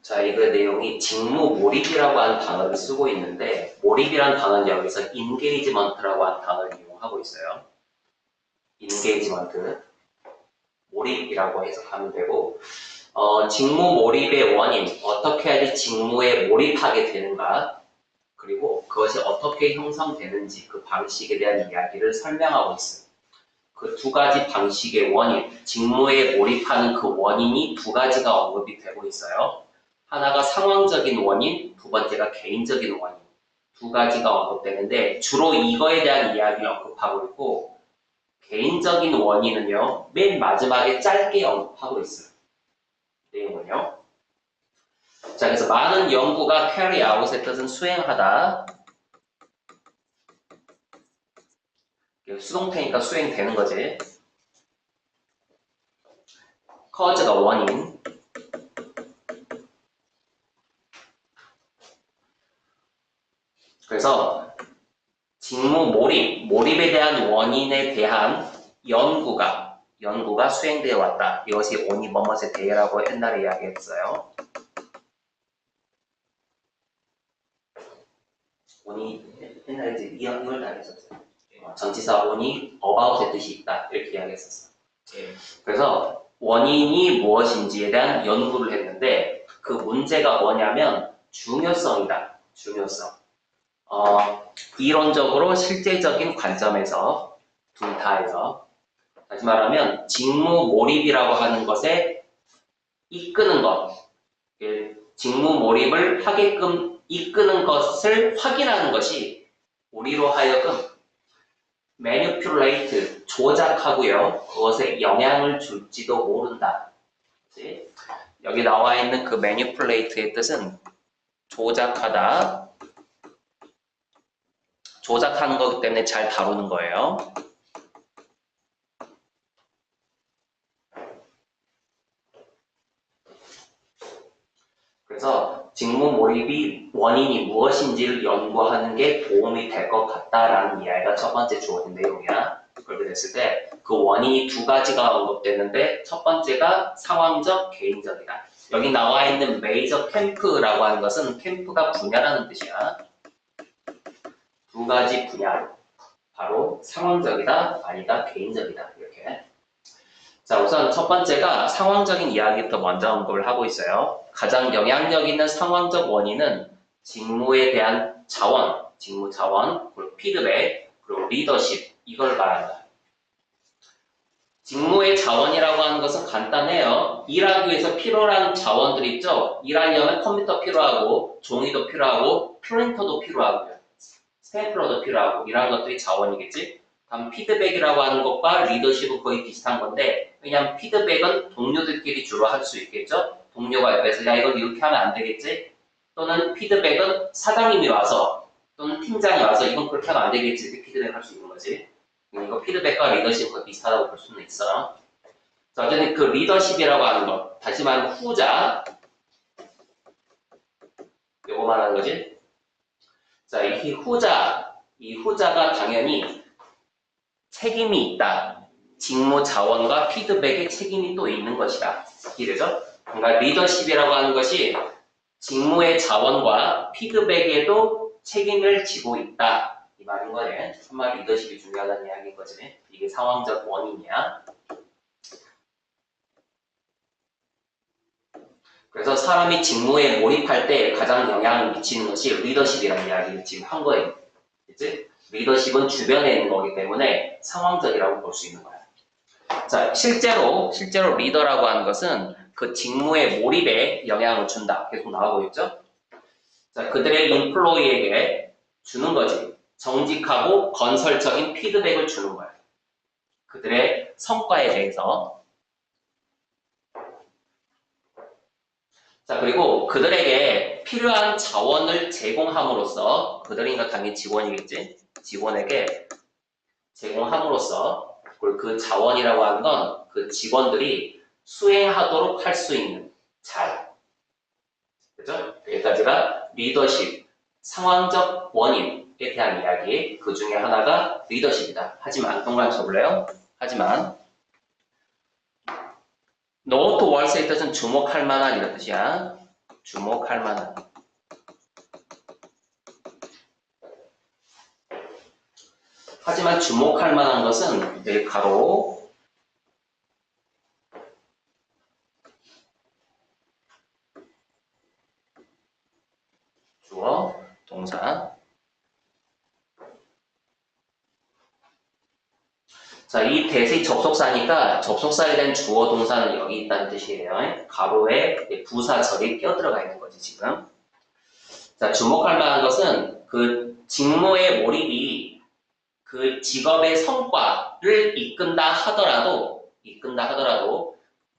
자, 이거 내용이 직무 몰입이라고 하는 단어를 쓰고 있는데, 몰입이라는 단어는 여기서 인게이지먼트라고 하는 단어를 이용하고 있어요. 인게이지먼트. 몰입이라고 해석하면 되고, 직무 몰입의 원인, 어떻게 해야지 직무에 몰입하게 되는가, 그리고 그것이 어떻게 형성되는지 그 방식에 대한 이야기를 설명하고 있습니다. 그 두 가지 방식의 원인, 직무에 몰입하는 그 원인이 두 가지가 언급이 되고 있어요. 하나가 상황적인 원인, 두 번째가 개인적인 원인. 두 가지가 언급되는데 주로 이거에 대한 이야기를 언급하고 있고, 개인적인 원인은요, 맨 마지막에 짧게 언급하고 있어요. 내용은요. 자, 그래서 많은 연구가 carry out의 뜻은 수행하다. 수동태니까 수행되는 거지. cause가 원인. 그래서 직무 몰입에 대한 원인에 대한 연구가 수행되어 왔다. 이것이 on이 뭐뭐에 대해라고 옛날에 이야기했어요. on이 옛날에 이제 이걸 다 했었어요. 전치사 on이 about의 뜻이 있다. 이렇게 이야기했었어요. 그래서 원인이 무엇인지에 대한 연구를 했는데 그 문제가 뭐냐면 중요성이다. 중요성. 이론적으로 실제적인 관점에서 둘 다에서 다시 말하면 직무 몰입이라고 하는 것에 이끄는 것, 직무 몰입을 하게끔 이끄는 것을 확인하는 것이 우리로 하여금 manipulate, 조작하고요. 그것에 영향을 줄지도 모른다. 그치? 여기 나와 있는 그 manipulate의 뜻은 조작하다. 조작하는 거기 때문에 잘 다루는 거예요. 그래서 직무 몰입이 원인이 무엇인지를 연구하는 게 도움이 될 것 같다라는 이야기가 첫 번째 주어진 내용이야. 그렇게 됐을 때 그 원인이 두 가지가 언급되는데 첫 번째가 상황적, 개인적이다. 여기 나와 있는 메이저 캠프라고 하는 것은 캠프가 분야라는 뜻이야. 두 가지 분야. 바로 상황적이다, 아니다, 개인적이다. 이렇게. 자, 우선 첫 번째가 상황적인 이야기부터 먼저 언급을 하고 있어요. 가장 영향력 있는 상황적 원인은 직무에 대한 자원, 직무 자원, 그리고 피드백, 그리고 리더십, 이걸 말한다. 직무의 자원이라고 하는 것은 간단해요. 일하기 위해서 필요한 자원들이 있죠. 일하려면 컴퓨터 필요하고, 종이도 필요하고, 프린터도 필요하고요. 스탬플러도 필요하고, 이런 것들이 자원이겠지. 다음 피드백이라고 하는 것과 리더십은 거의 비슷한 건데, 왜냐하면 피드백은 동료들끼리 주로 할 수 있겠죠. 동료가 옆에서 야 이건 이렇게 하면 안 되겠지. 또는 피드백은 사장님이 와서 또는 팀장이 와서 이건 그렇게 하면 안 되겠지. 이렇게 피드백 할 수 있는 거지. 이거 피드백과 리더십은 거의 비슷하다고 볼 수는 있어. 자, 어쨌든 그 리더십이라고 하는 것, 다시 말하면 후자, 요거 말하는 거지. 자, 이 후자가 당연히 책임이 있다. 직무 자원과 피드백에 책임이 또 있는 것이다. 이해되죠? 그러니까 리더십이라고 하는 것이 직무의 자원과 피드백에도 책임을 지고 있다. 이 말인 거네. 정말 리더십이 중요하다는 이야기인 거지. 이게 상황적 원인이야. 그래서 사람이 직무에 몰입할 때 가장 영향을 미치는 것이 리더십이라는 이야기를 지금 한 거예요. 그치? 리더십은 주변에 있는 거기 때문에 상황적이라고 볼 수 있는 거야. 자, 실제로 리더라고 하는 것은 그 직무의 몰입에 영향을 준다. 계속 나오고 있죠? 자, 그들의 인플로이에게 주는 거지. 정직하고 건설적인 피드백을 주는 거야. 그들의 성과에 대해서. 자, 그리고 그들에게 필요한 자원을 제공함으로써, 그들이니까 당연히 직원이겠지? 직원에게 제공함으로써, 그리고 그 자원이라고 하는 건 그 직원들이 수행하도록 할 수 있는 잘. 그죠? 여기까지가 리더십, 상황적 원인에 대한 이야기. 그 중에 하나가 리더십이다. 하지만, 동그라미 쳐볼래요? 하지만, note worth의 뜻은 주목할 만한 이런 뜻이야. 주목할 만한. 하지만 주목할 만한 것은 내 가로 주어 동사. 자, 이 대시 접속사니까 접속사에 대한 주어 동사는 여기 있다는 뜻이에요. 가로에 부사절이 껴들어가 있는 거지 지금. 자, 주목할 만한 것은 그 직무의 몰입이 그 직업의 성과를 이끈다 하더라도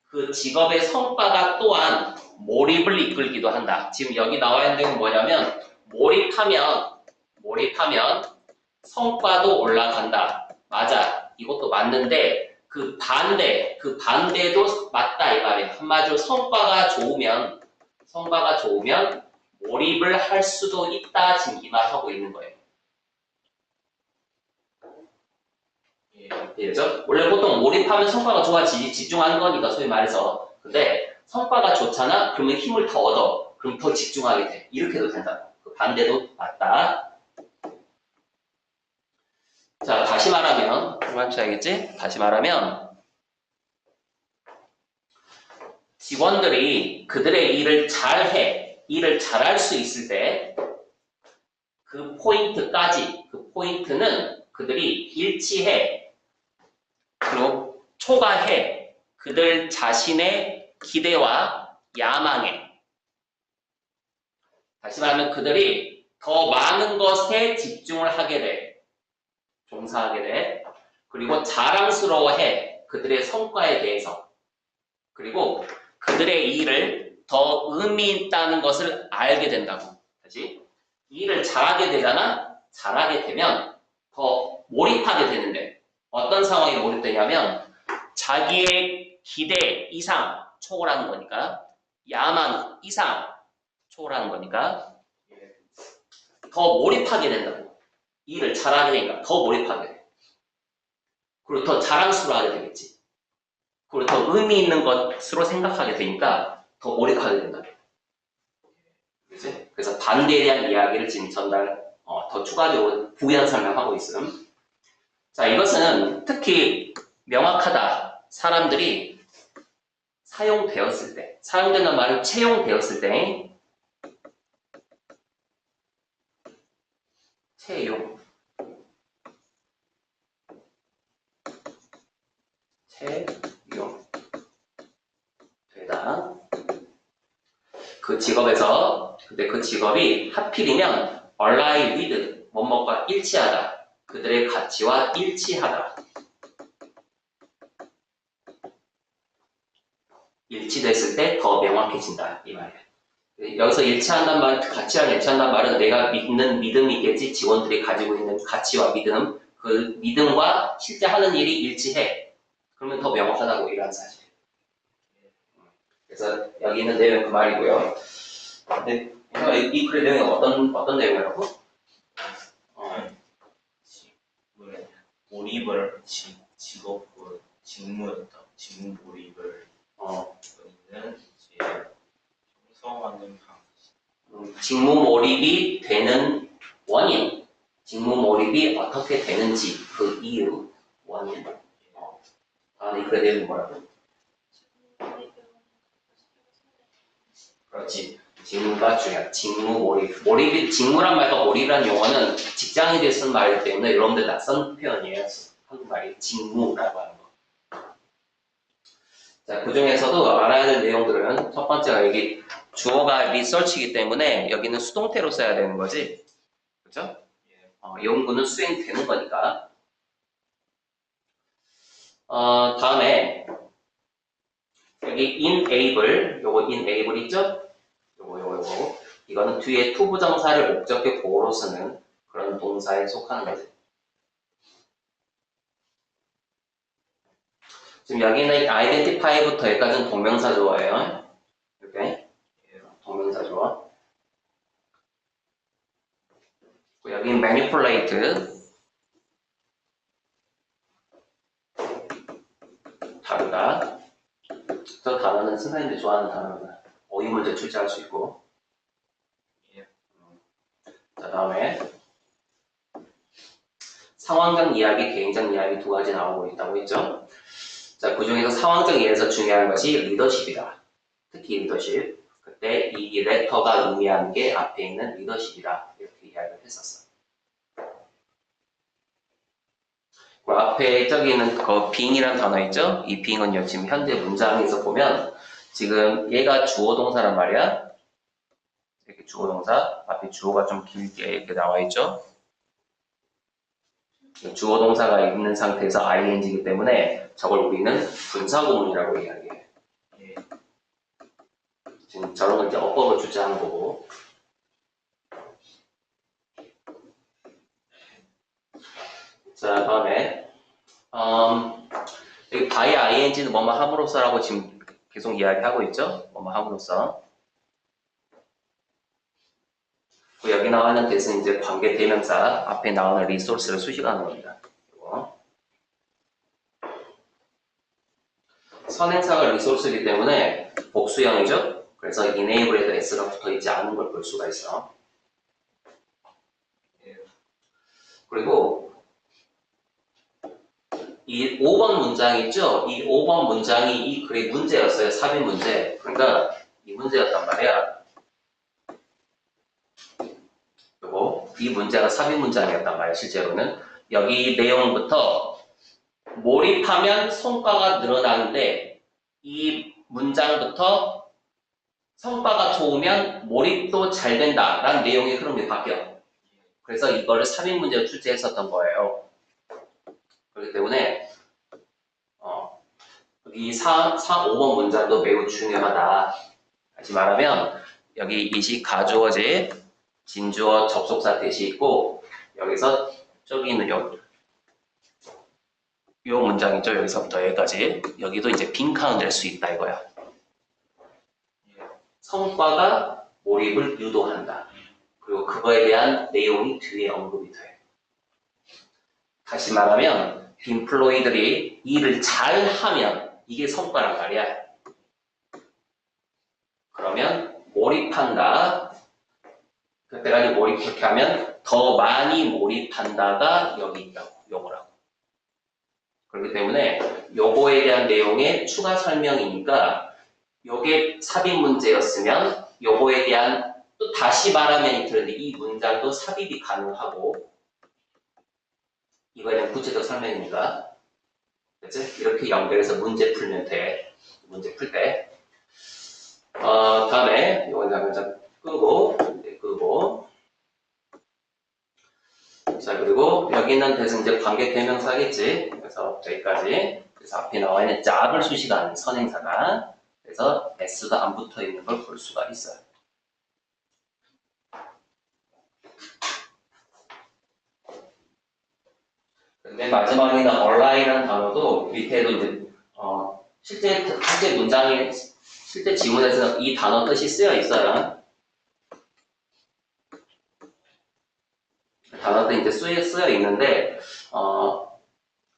그 직업의 성과가 또한 몰입을 이끌기도 한다. 지금 여기 나와 있는 내용은 뭐냐면 몰입하면 성과도 올라간다. 맞아. 이것도 맞는데 그 반대도 맞다 이 말이에요. 한마디로 성과가 좋으면 몰입을 할 수도 있다. 지금 이 말 하고 있는 거예요. 그죠? 원래 보통 몰입하면 성과가 좋아지지 집중하는 거니까 소위 말해서. 근데 성과가 좋잖아? 그러면 힘을 더 얻어. 그럼 더 집중하게 돼. 이렇게도 된다. 그 반대도 맞다. 자, 다시 말하면 알겠지? 다시 말하면 직원들이 그들의 일을 잘할 수 있을 때 그 포인트는 그들이 일치해. 그리고 초과해. 그들 자신의 기대와 야망에. 다시 말하면 그들이 더 많은 것에 집중을 하게 돼. 종사하게 돼. 그리고 자랑스러워해. 그들의 성과에 대해서. 그리고 그들의 일을 더 의미 있다는 것을 알게 된다고. 다시. 이 일을 잘하게 되잖아? 잘하게 되면 더 몰입하게 되는데 어떤 상황에 몰입되냐면 자기의 기대 이상 초월하는 거니까 야망 이상 초월하는 거니까 더 몰입하게 된다고. 이 일을 잘하게 되니까 더 몰입하게 돼. 그리고 더 자랑스러워하게 되겠지. 그리고 더 의미 있는 것으로 생각하게 되니까 더 몰입하게 된다. 그치? 그래서 반대에 대한 이야기를 지금 더 추가적으로 부연 설명하고 있음. 자, 이것은 특히 명확하다. 사람들이 사용되었을 때, 사용되는 말은 채용되었을 때, 채용 되다. 그 직업에서, 근데 그 직업이 하필이면 align with, 뭐뭐가 일치하다. 그들의 가치와 일치하다. 일치됐을 때 더 명확해진다. 이 말이에요. 여기서 일치한다는 말, 가치랑 일치한다는 말은 내가 믿는 믿음이겠지. 직원들이 가지고 있는 가치와 믿음, 그 믿음과 실제 하는 일이 일치해. 그러면 더 명확하다고 이런 사실. 그래서 여기 있는 내용은 그 말이고요. 근데 이 글의 내용이 어떤 내용이라고? 몰입을 직무 몰입을 있는 이제 형성하는 방식. 직무 몰입이 되는 원인, 직무 몰입이 어떻게 되는지 그 이유, 원인. 이 글의 내용이 뭐라고? 그렇지. 직무가 중요해. 직무 몰입. 직무란 말과 몰입이라는 용어는 직장에 대해 쓰는 말이기 때문에 여러분들 낯선 표현이에요. 한국말이 직무라고 하는 거. 자, 그 중에서도 알아야 될 내용들은 첫 번째가 여기 주어가 리서치이기 때문에 여기는 수동태로 써야 되는 거지. 그죠? 연구는 수행되는 거니까. 다음에 여기 enable, 요거 enable 있죠? 요거. 이거는 뒤에 투부정사를 목적격 보호로 쓰는 그런 동사에 속하는 거지. 지금 여기는 identify부터 여기까지는 동명사 주어예요. 이렇게 동명사 주어. 여기 manipulate 다르다. 저 단어는 선생님들이 좋아하는 단어입니다. 어휘문제 출제할 수 있고. 자, 다음에 상황적 이야기, 개인적 이야기 두 가지 나오고 있다고 했죠. 자, 그 중에서 상황적 이야기에서 중요한 것이 리더십이다. 특히 리더십. 그때 이 레터가 의미하는 게 앞에 있는 리더십이다. 이렇게 이야기를 했었어. 그 앞에 저기 있는 그 being이라는 단어 있죠? 이 being은요, 지금 현재 문장에서 보면 지금 얘가 주어 동사란 말이야. 이렇게 주어 동사, 앞에 주어가 좀 길게 이렇게 나와 있죠? 주어 동사가 있는 상태에서 ing이기 때문에 저걸 우리는 분사구문이라고 이야기해. 예. 지금 저런 걸 이제 어법을 주장한 거고. 자, 다음에 여기 by ing는 뭐뭐 함으로써라고 지금 계속 이야기하고 있죠? 뭐뭐 함으로써. 그 여기 나와 있는 대신 이제 관계 대명사 앞에 나오는 리소스를 수식하는 겁니다. 그리고 선행사가 리소스이기 때문에 복수형이죠? 그래서 enable에도 s가 붙어 있지 않은 걸 볼 수가 있어. 그리고 이 5번 문장 있죠? 이 5번 문장이 이 글의 문제였어요. 삽입 문제. 그러니까 이 문제였단 말이야. 그리고 이 문제가 삽입 문장이었단 말이야. 실제로는 여기 내용부터 몰입하면 성과가 늘어나는데 이 문장부터 성과가 좋으면 몰입도 잘 된다라는 내용의 흐름이 바뀌어. 그래서 이거를 삽입 문제로 출제했었던 거예요. 그렇기 때문에 이 5번 문장도 매우 중요하다. 다시 말하면 여기 이시 가주어제, 진주어 접속사 대시 있고 여기서 저기 있는 요 문장이죠. 여기서부터 여기까지. 여기도 이제 빈칸을 낼 수 있다 이거야. 성과가 몰입을 유도한다. 그리고 그거에 대한 내용이 뒤에 언급이 돼. 다시 말하면 빈플로이들이 일을 잘 하면 이게 성과란 말이야. 그러면 몰입한다. 그때까지 몰입 그렇게 하면 더 많이 몰입한다가 여기 있다고. 요거라고. 그렇기 때문에 요거에 대한 내용의 추가 설명이니까 요게 삽입 문제였으면 요거에 대한 또 다시 말하면 이틀인데 이 문장도 삽입이 가능하고 이거에 대한 구체적 설명입니다. 그치? 이렇게 연결해서 문제 풀면 돼. 문제 풀 때. 다음에 이거 잠깐 끄고 자, 그리고 여기 있는 대신 이제 관계 대명사겠지. 그래서 여기까지. 그래서 앞에 나와 있는 짭을 수식하는 선행사가. 그래서 s가 안 붙어 있는 걸 볼 수가 있어요. 맨 마지막에 있는 align이라는 단어도 밑에도 이제 실제 문장에 실제 지문에서 이 단어 뜻이 쓰여 있어요. 단어도 이제 쓰여 있는데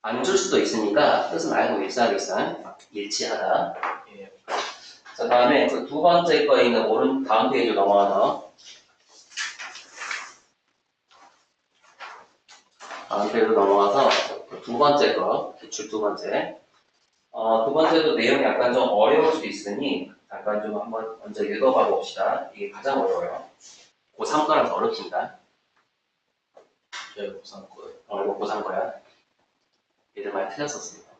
안 줄 수도 있으니까 뜻은 알고 있어야겠어. 일치하다. 예. 자, 다음에 그 두 번째 거에 있는 다음 페이지 넘어가서 그 두 번째 거, 기출 두 번째. 두 번째도 내용이 약간 좀 어려울 수 있으니 잠깐 좀 한번 먼저 읽어봐 봅시다. 이게 가장 어려워요. 고3 거라서 어렵습니다. 저희 고3 거예요. 이거 고3 거야. 얘들 많이 틀렸었습니다.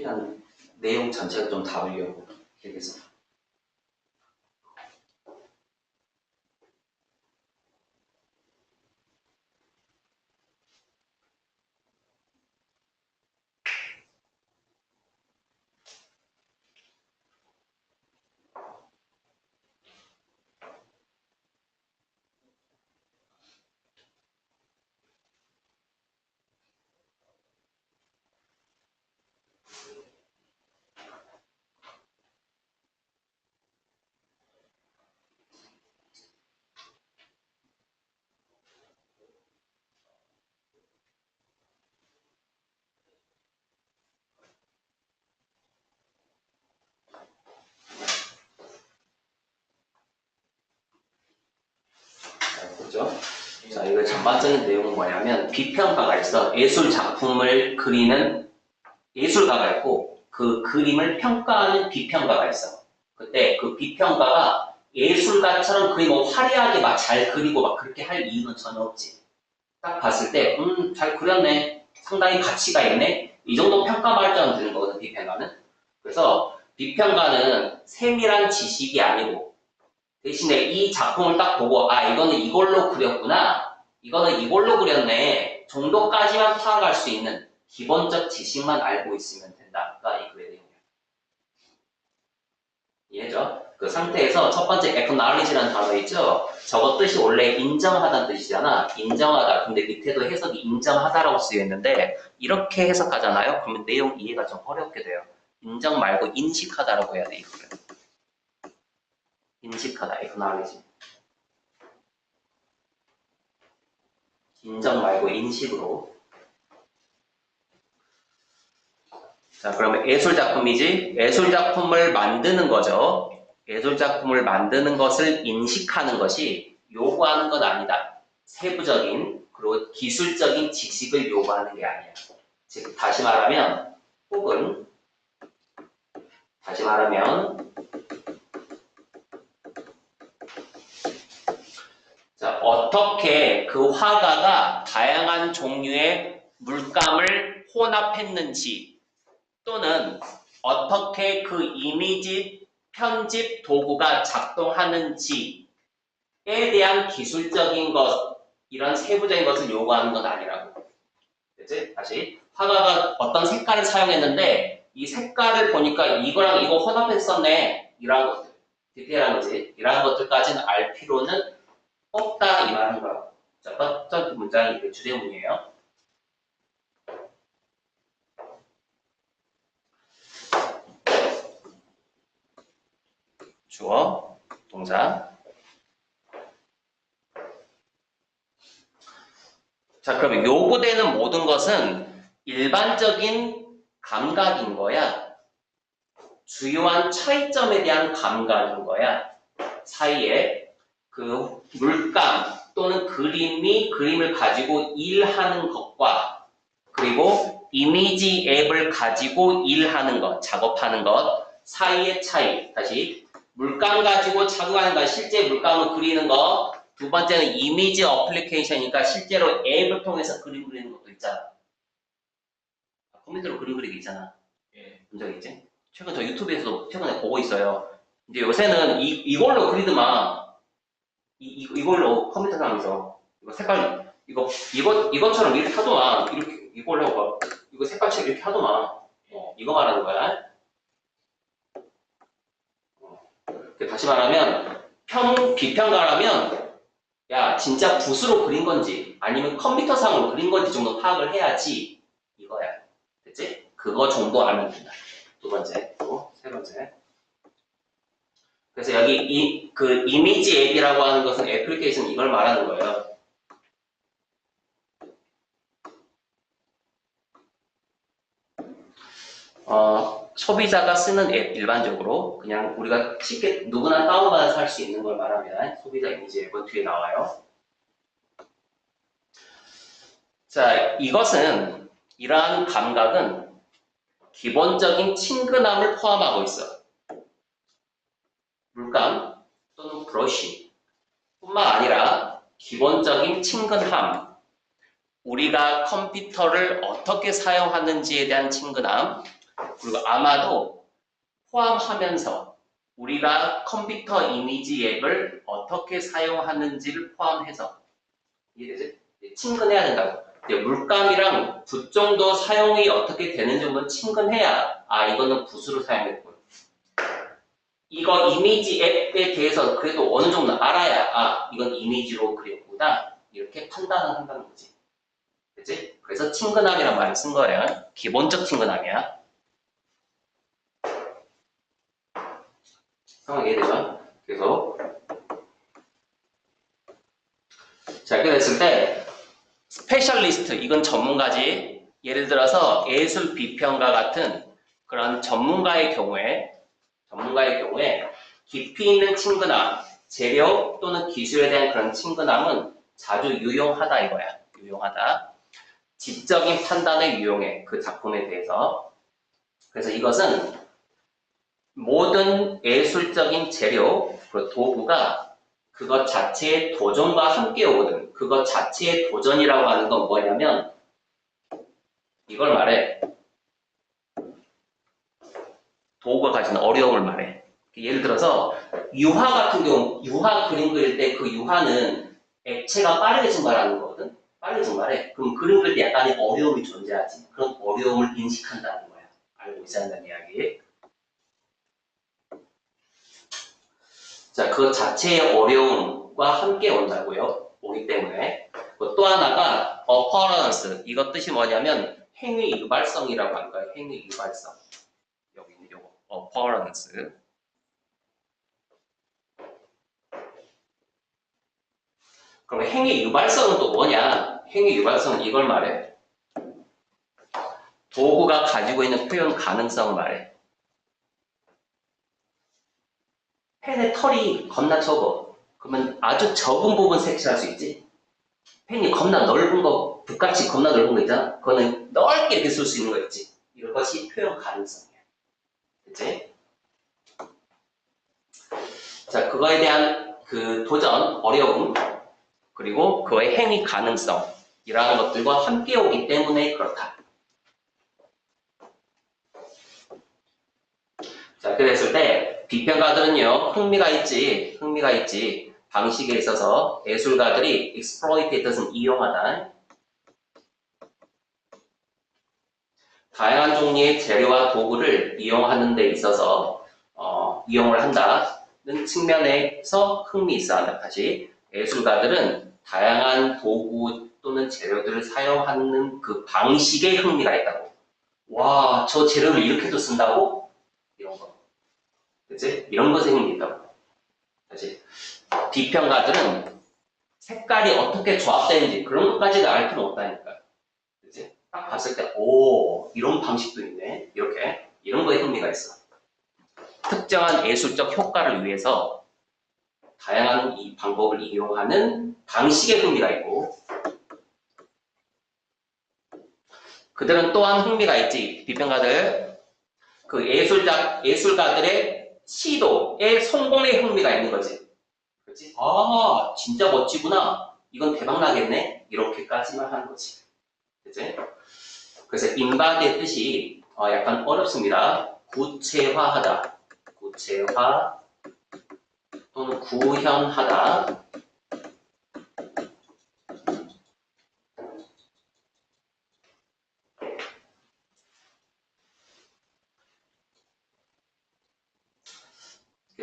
최대한 내용 전체를 좀 다루려고 얘기해서. 그죠? 자, 이거 전반적인 내용은 뭐냐면 비평가가 있어. 예술 작품을 그리는 예술가가 있고 그 그림을 평가하는 비평가가 있어. 그때 그 비평가가 예술가처럼 그림 뭐 화려하게 막 잘 그리고 막 그렇게 할 이유는 전혀 없지. 딱 봤을 때, 잘 그렸네. 상당히 가치가 있네. 이 정도 평가만 할 되는 거거든, 비평가는. 그래서 비평가는 세밀한 지식이 아니고 대신에 이 작품을 딱 보고 이거는 이걸로 그렸구나. 이거는 이걸로 그렸네. 정도까지만 파악할 수 있는 기본적 지식만 알고 있으면 된다가 이 글의 내용이야. 이해죠? 그 상태에서 첫 번째 acknowledge라는 단어 있죠? 저거 뜻이 원래 인정하다는 뜻이잖아. 인정하다. 근데 밑에도 해석이 인정하다라고 쓰여있는데 이렇게 해석하잖아요. 그러면 내용 이해가 좀 어렵게 돼요. 인정 말고 인식하다라고 해야 돼, 이거를. 인식하다, acknowledge. 인정 말고 인식으로. 자, 그러면 예술작품이지? 예술작품을 만드는 거죠. 예술작품을 만드는 것을 인식하는 것이 요구하는 건 아니다. 세부적인, 그리고 기술적인 지식을 요구하는 게 아니야. 즉, 다시 말하면, 자, 어떻게 그 화가가 다양한 종류의 물감을 혼합했는지, 또는 어떻게 그 이미지 편집 도구가 작동하는지에 대한 기술적인 것, 이런 세부적인 것을 요구하는 건 아니라고. 그치? 다시. 화가가 어떤 색깔을 사용했는데 이 색깔을 보니까 이거랑 이거 혼합했었네. 이러한 것들. 디테일한 거지. 이러한 것들까지는 알 필요는 없다. 이 말인 거라고. 자, 첫 번째 문장이 주제문이에요. 주어, 동사. 자, 그러면 요구되는 모든 것은 일반적인 감각인 거야. 주요한 차이점에 대한 감각인 거야. 사이에 그 물감 또는 그림을 가지고 일하는 것과 그리고 이미지 앱을 가지고 일하는 것, 작업하는 것 사이의 차이. 다시. 물감 가지고 작업하는 것, 실제 물감을 그리는 것. 두 번째는 이미지 어플리케이션이니까 실제로 앱을 통해서 그림 그리는 것도 있잖아. 컴퓨터로 그림 그리기 있잖아. 예. 본 적 있지? 최근 저 유튜브에서도 최근에 보고 있어요. 이제 요새는 이걸로 그리더만 이걸로 컴퓨터 상에서 이거 색깔 이것처럼 이렇게 하더만 이렇게 이걸로 하고 이거 색깔처럼 이렇게 하더만 이거 말하는 거야. 다시 말하면 비평가라면 야 진짜 붓으로 그린 건지 아니면 컴퓨터상으로 그린 건지 정도 파악을 해야지 이거야. 됐지? 그거 정도 알면 된다. 두 번째, 또 세 번째. 그래서 여기 그 이미지 앱이라고 하는 것은 애플리케이션 이걸 말하는 거예요. 소비자가 쓰는 앱 일반적으로 그냥 우리가 쉽게 누구나 다운받아서 할 수 있는 걸 말하면 소비자 이미지 앱은 뒤에 나와요. 자, 이러한 감각은 기본적인 친근함을 포함하고 있어. 물감 또는 브러쉬 뿐만 아니라 기본적인 친근함, 우리가 컴퓨터를 어떻게 사용하는지에 대한 친근함, 그리고 아마도 포함하면서 우리가 컴퓨터 이미지 앱을 어떻게 사용하는지를 포함해서 이해되지? 친근해야 된다고. 물감이랑 붓 정도 사용이 어떻게 되는 정도는 친근해야 이거는 붓으로 사용했군. 이거 이미지 앱에 대해서 그래도 어느 정도 알아야 이건 이미지로 그렸구나 이렇게 판단을 한다는 거지. 그치? 그래서 친근함이란 말을 쓴 거야. 기본적 친근함이야. 상황 이해되죠? 그래서 자, 이렇게 됐을 때 스페셜리스트, 이건 전문가지. 예를 들어서 예술 비평가 같은 그런 전문가의 경우에 깊이 있는 친근함, 재료 또는 기술에 대한 그런 친근함은 자주 유용하다 이거야. 유용하다. 지적인 판단에 유용해. 그 작품에 대해서. 그래서 이것은 모든 예술적인 재료, 그 도구가 그것 자체의 도전과 함께 오거든. 그것 자체의 도전이라고 하는 건 뭐냐면 이걸 말해. 도구가 가진 어려움을 말해. 예를 들어서 유화 같은 경우, 유화 그림 그릴 때 그 유화는 액체가 빠르게 증발하는 거거든. 빠르게 증발해. 그럼 그림 그릴 때 약간의 어려움이 존재하지. 그런 어려움을 인식한다는 거야. 알고 있어야 한다는 이야기. 자, 그 자체의 어려움과 함께 온다고요. 오기 때문에. 또 하나가 appearance. 이것 뜻이 뭐냐면 행위 유발성이라고 하는 거예요. 행위 유발성. 여기 있는 요거 appearance. 그럼 행위 유발성은 또 뭐냐? 행위 유발성은 이걸 말해. 도구가 가지고 있는 표현 가능성을 말해. 펜의 털이 겁나 적어. 그러면 아주 적은 부분 색칠할 수 있지. 펜이 겁나 넓은 거, 붓같이 겁나 넓은 거 있잖아. 그거는 넓게 이렇게 쓸 수 있는 거 있지. 이런 것이 표현 가능성이야. 그치? 자, 그거에 대한 그 도전, 어려움, 그리고 그의 행위 가능성, 이러한 것들과 함께 오기 때문에 그렇다. 자, 그랬을 때 비평가들은요, 흥미가 있지. 방식에 있어서 예술가들이 exploit의 뜻은 이용하다. 다양한 종류의 재료와 도구를 이용하는 데 있어서 이용을 한다는 측면에서 흥미 있어 한다. 다시 예술가들은 다양한 도구 또는 재료들을 사용하는 그 방식에 흥미가 있다고. 와, 저 재료를 이렇게도 쓴다고? 이런 거. 그치? 이런 것에 흥미 있다고. 다시 비평가들은 색깔이 어떻게 조합되는지 그런 것까지는 알 필요는 없다니까. 그치? 딱 봤을 때, 오, 이런 방식도 있네. 이렇게. 이런 거에 흥미가 있어. 특정한 예술적 효과를 위해서 다양한 이 방법을 이용하는 방식에 흥미가 있고, 그들은 또한 흥미가 있지. 비평가들. 그 예술가들의 시도의 성공에 흥미가 있는 거지. 그렇지? 진짜 멋지구나. 이건 대박 나겠네. 이렇게까지만 하는 거지. 그치? 그래서 인바디의 뜻이 약간 어렵습니다. 구체화하다, 구체화 또는 구현하다.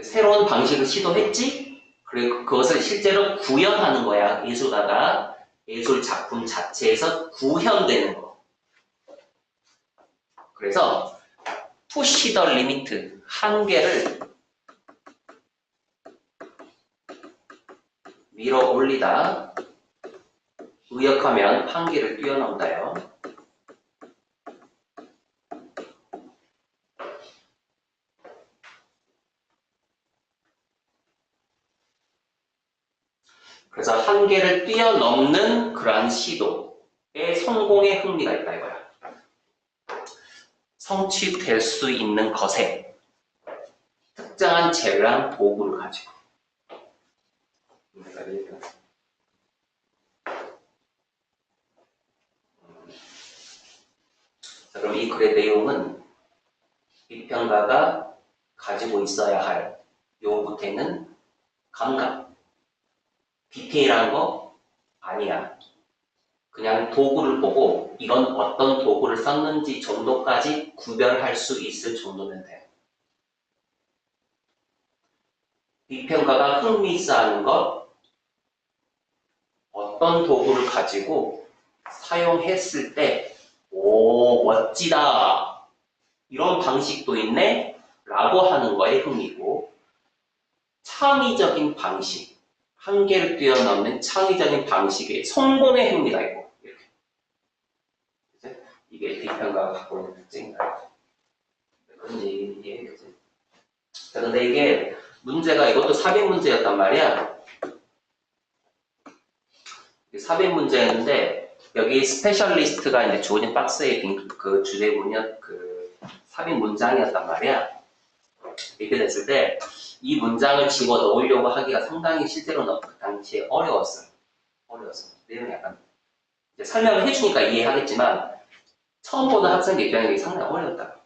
새로운 방식을 시도했지? 그리고 그것을 실제로 구현하는 거야. 예술가가 예술 작품 자체에서 구현되는 거. 그래서 push the limit, 한계를 밀어 올리다, 의역하면 한계를 뛰어넘다요. 그래서 한계를 뛰어넘는 그러한 시도에 성공에 흥미가 있다 이거야. 성취될 수 있는 것에 특정한 재료랑 도구를 가지고. 자, 그럼 이 글의 내용은 비평가가 가지고 있어야 할 요 밑에는 감각. 디테일한 거 아니야. 그냥 도구를 보고 이건 어떤 도구를 썼는지 정도까지 구별할 수 있을 정도면 돼. 비평가가 흥미있어하는 것, 어떤 도구를 가지고 사용했을 때, 오, 멋지다. 이런 방식도 있네? 라고 하는 거에 흥미고, 창의적인 방식, 한계를 뛰어넘는 창의적인 방식의 성공에 흥미가 있고, 이렇게. 그치? 이게 비평가가 갖고 있는 특징이다. 그런 얘기겠지. 근데 이게 문제가 이것도 삽입 문제였단 말이야. 삽입 문제였는데 여기 스페셜리스트가 이제 주어진 박스에 그 주제문이었 그 삽입 문장이었단 말이야. 이렇게 됐을 때 이 문장을 집어 넣으려고 하기가 상당히 실제로는 그 당시에 어려웠어요. 내용이 약간 이제 설명을 해주니까 이해하겠지만 처음 보는 학생의 입장에서 상당히 어려웠다.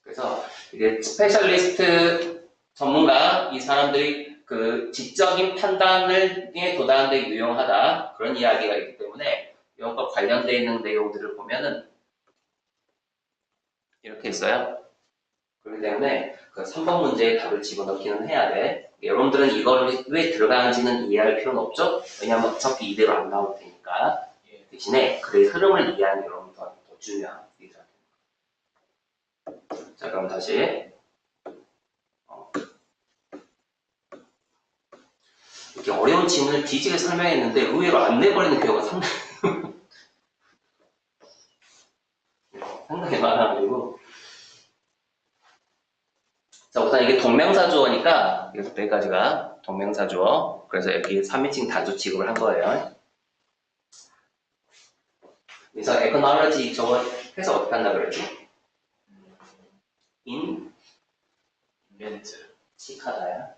그래서 이게 스페셜리스트 전문가 이 사람들이 그 지적인 판단에 도달하는 데 유용하다 그런 이야기가 있기 때문에 이것과 관련되어 있는 내용들을 보면은 이렇게 있어요. 그렇기 때문에 그 3번 문제에 답을 집어넣기는 해야 돼. 여러분들은 이걸 왜 들어가는지는 이해할 필요는 없죠? 왜냐하면 어차피 이대로 안 나올 테니까. 대신에 글의 흐름을 이해하는 게 여러분 더 중요한 일이다. 자, 그럼 다시 이렇게 어려운 질문을 뒤지게 설명했는데 의외로 안 내버리는 경우가 상당히 많아가지고. 자, 우선 이게 동명사주어니까 여기까지가 동명사주어. 그래서 여기 3인칭 단수 취급을 한 거예요. 그래서 acknowledge 저거 해서 어떻게 한다 그랬지? 인식하다야.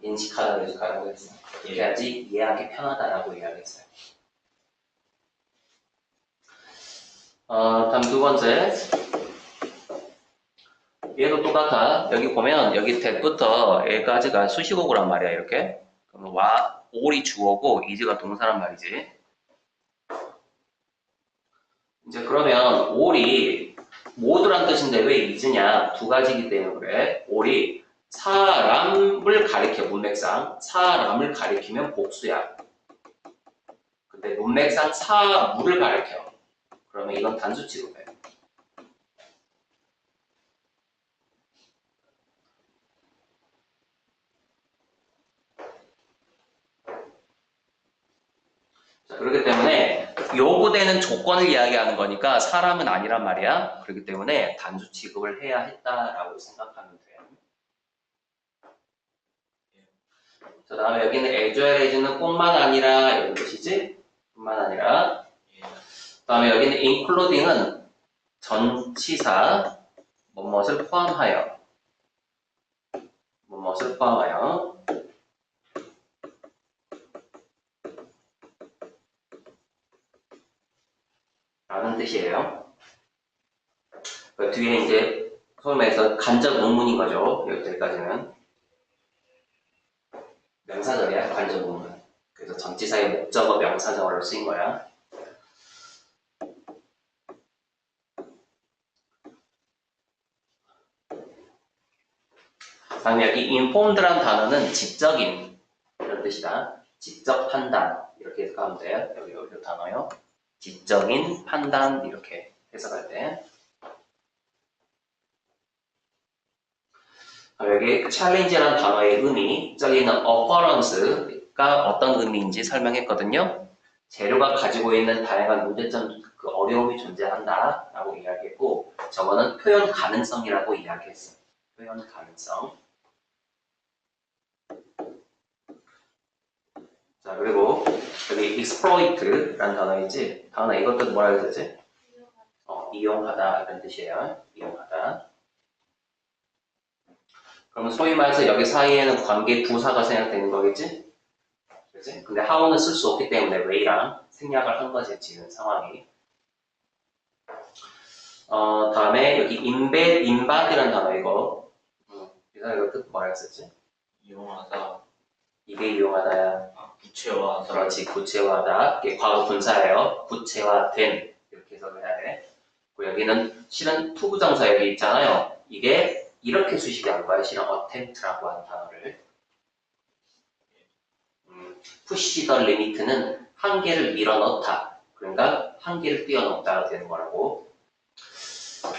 인식하다고 해서 가라고 했어. 그렇게 해야지 이해하기 편하다라고 이야기했어요. 다음 두 번째. 얘도 똑같아. 여기 보면 여기 that부터 얘까지가 수식어구란 말이야. 이렇게. 그럼 all이 주어고 is가 동사란 말이지. 이제 그러면 all이 모두란 뜻인데 왜 is냐? 두 가지이기 때문에 그래. all이 사람을 가리켜 문맥상 사람을 가리키면 복수야. 근데 문맥상 사물을 가리켜. 그러면 이건 단수 취급해. 자, 그렇기 때문에 요구되는 조건을 이야기하는 거니까 사람은 아니란 말이야. 그렇기 때문에 단수 취급을 해야 했다라고 생각하면 돼. 자, 다음에 여기는 as well as는 뿐만 아니라 이런 것이지? 뿐만 아니라 다음에 여기는 including은 전치사 무엇을 포함하여 라는 뜻이에요. 그 뒤에 이제 소위 말해서 간접 의문인 거죠. 여기까지는 명사절이야, 간접 의문. 그래서 전치사의 목적어 명사절로 쓰인 거야. 다음에 여기 informed란 단어는 지적인 이런 뜻이다. 지적 판단 이렇게 해석하면 돼요. 여기 이 단어요. 지적인 판단 이렇게 해석할 때. 여기 challenge라는 단어의 의미, 저기는 occurrence가 어떤 의미인지 설명했거든요. 재료가 가지고 있는 다양한 문제점, 그 어려움이 존재한다라고 이야기했고, 저거는 표현 가능성이라고 이야기했어요. 표현 가능성. 자, 그리고 여기 exploit라는 단어 있지? 단어 이것도 뭐라 해야 되지? 이용하다 이런 뜻이에요. 이용하다. 그러면 소위 말해서 여기 사이에는 관계 부사가 생략되는 거겠지? 그치? 근데 how는 쓸 수 없기 때문에 way랑 생략을 한 거지, 지금 상황이. 다음에 여기 인박이라는 단어 이거. 이거 뜻 뭐라 했었지? 이용하다. 이게 이용하다야. 구체화하다. 그렇지, 구체화하다. 이게 과거 분사예요. 구체화된 이렇게 해석을 해야 돼. 그리고 여기는 실은 투부정사 여기 있잖아요. 이게 이렇게 수식이 할 거야. 실은 attempt라고 하는 단어를. push the limit는 한계를 밀어넣다. 그러니까 한계를 뛰어넘다가 되는 거라고.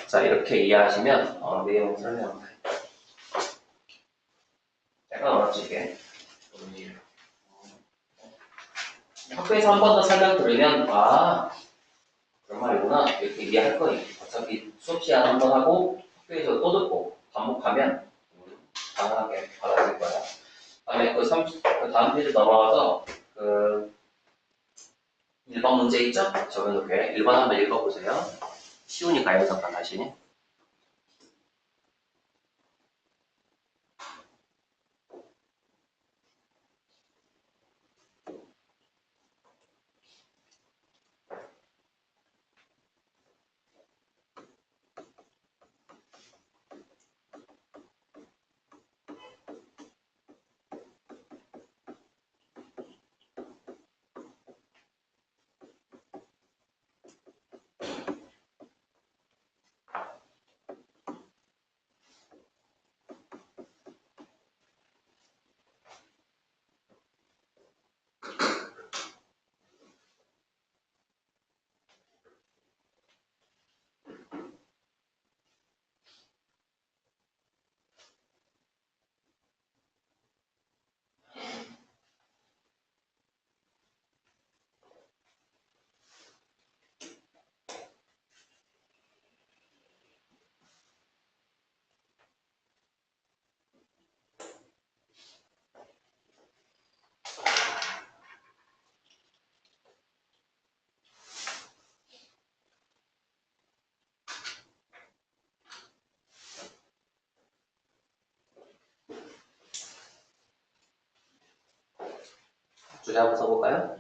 자, 이렇게 이해하시면 내용 설명. 내가 어렵지 이게. 학교에서 한 번 더 설명 들으면 그런 말이구나 이렇게 이해할 거예요. 어차피 수업 시간 한 번 하고 학교에서 또 듣고 반복하면 당연하게 받아들일 거야. 다음에 그 다음 페이지 넘어가서 그 1번 문제 있죠? 적어놓게 1번 한번 읽어보세요. 쉬우니까요, 잠깐 다시. 주제 한번 써볼까요?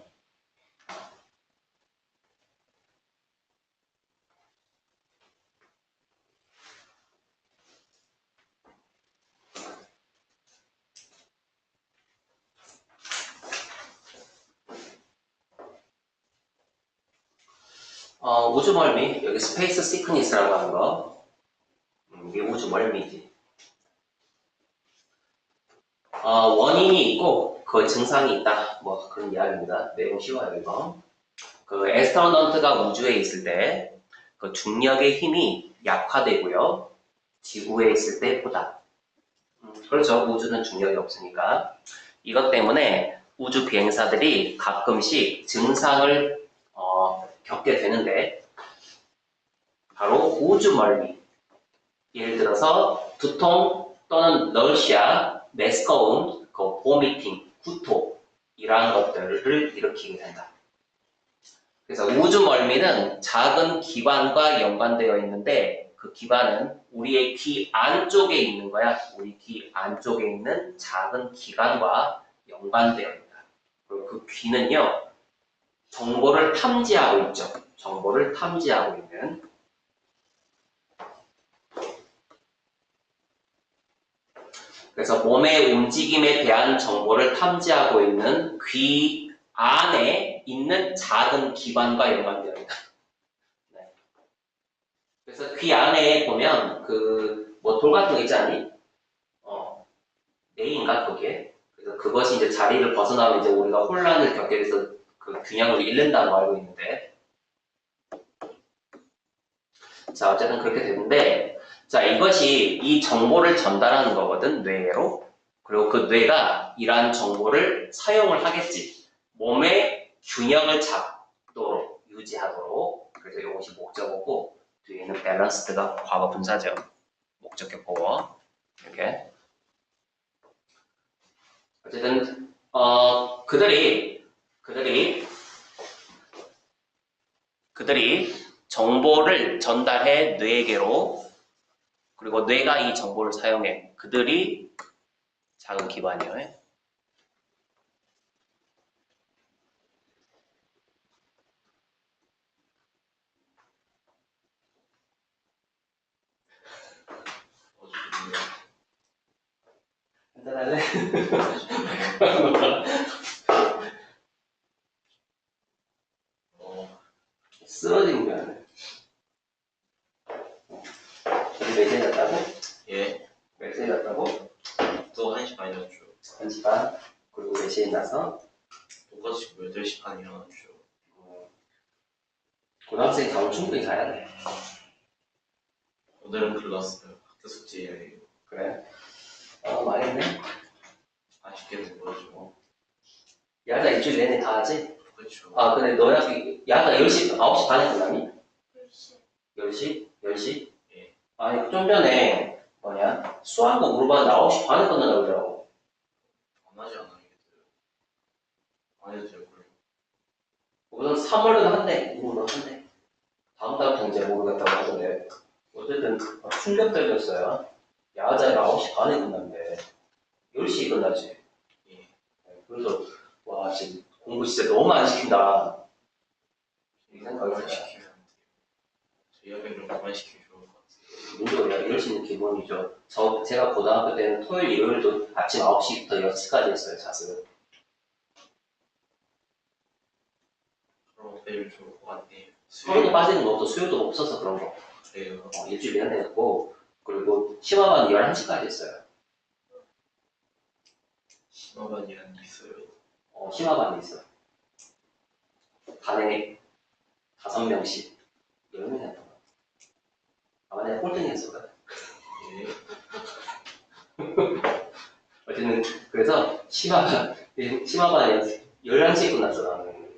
우주 멀미, 여기 스페이스 시크니스라고 하는 거. 이게 우주 멀미지. 원인이 있고 그 증상이 있다. 뭐 그런 이야기입니다. 내용 쉬워요 이거. 그 애스트로넌트가 우주에 있을 때 그 중력의 힘이 약화되고요. 지구에 있을 때보다. 그렇죠. 우주는 중력이 없으니까. 이것 때문에 우주 비행사들이 가끔씩 증상을 겪게 되는데 바로 우주 멀미. 예를 들어서 두통 또는 널시아, 메스꺼움, 보미팅, 구토 이러한 것들을 일으키게 된다. 그래서 우주 멀미는 작은 기관과 연관되어 있는데 그 기관은 우리의 귀 안쪽에 있는 거야. 우리 귀 안쪽에 있는 작은 기관과 연관되어 있다. 그리고 그 귀는요, 정보를 탐지하고 있죠. 정보를 탐지하고 있는. 그래서 몸의 움직임에 대한 정보를 탐지하고 있는 귀 안에 있는 작은 기관과 연관되어 있다. 네. 그래서 귀 안에 보면 돌 같은 거 있지 않니? 뇌인가 그게? 그래서 그것이 이제 자리를 벗어나면 이제 우리가 혼란을 겪게 돼서 그 균형을 잃는다고 알고 있는데, 자 어쨌든 그렇게 되는데, 자 이것이 이 정보를 전달하는 거거든 뇌로. 그리고 그 뇌가 이러한 정보를 사용을 하겠지. 몸의 균형을 잡도록 유지하도록. 그래서 이것이 목적어고 뒤에 있는 밸런스드가 과거 분사죠. 목적격 보어 이렇게. 어쨌든 그들이 정보를 전달해 뇌에게로. 그리고 뇌가 이 정보를 사용해. 그들이 작은 기관이에요. 그만할래? 쓰러지는 게 아니야. 우리 몇 시에 잤다고? 예. 몇 시에 잤다고? 또 1시 반이었죠. 1시 반. 그리고 몇 시에 나서? 똑같이 8시 반 일어났죠. 고등학생이 잠을 충분히 자야 돼. 오늘은 글렀어요. 학교 숙제예요. 그래? 망했네. 아쉽게 된 거죠. 야자 일주일 내내 다 하지? 그렇죠. 근데 너야, 야자 10시, 9시 반에 끝나니? 10시? 10시? 예. 아니, 좀 전에, 수학고 물어봤는데 9시 반에 끝난다고 그러더라고. 안 하지 않아요? 안 해도 될 걸요. 우선 3월은 한대, 2월은 한대. 다음 달부터 이제 모르겠다고 하던데. 어쨌든 충격적이었어요. 야자가 9시 반에 끝났는데 10시에 끝나지. 예. 그래서 와 지금 공부 진짜 너무 안 시킨다. 이 생각이 그만 들어요. 시키면 안 돼요. 저희 학교는 좀 그만 시키면 좋을 것 같아요. 문제가 10시는 기본이죠. 제가 고등학교 때는 토요일, 일요일도 아침 9시부터 6시까지 했어요, 자습. 그럼 매일 좋을 것 같네요. 수요도 빠지는 것도 수요도 없어서 그런 거. 그래요. 일주일 내내 했고, 그리고 심화반 11시까지 했어요. 심화반이라는 게 있어요. 심화반이 있어. 반에 5명씩 10명이 했던 거. 아마 내가 꼴등이 했을 거야. 예. 어쨌든, 그래서 심화반에 11시에 끝났어, 나는.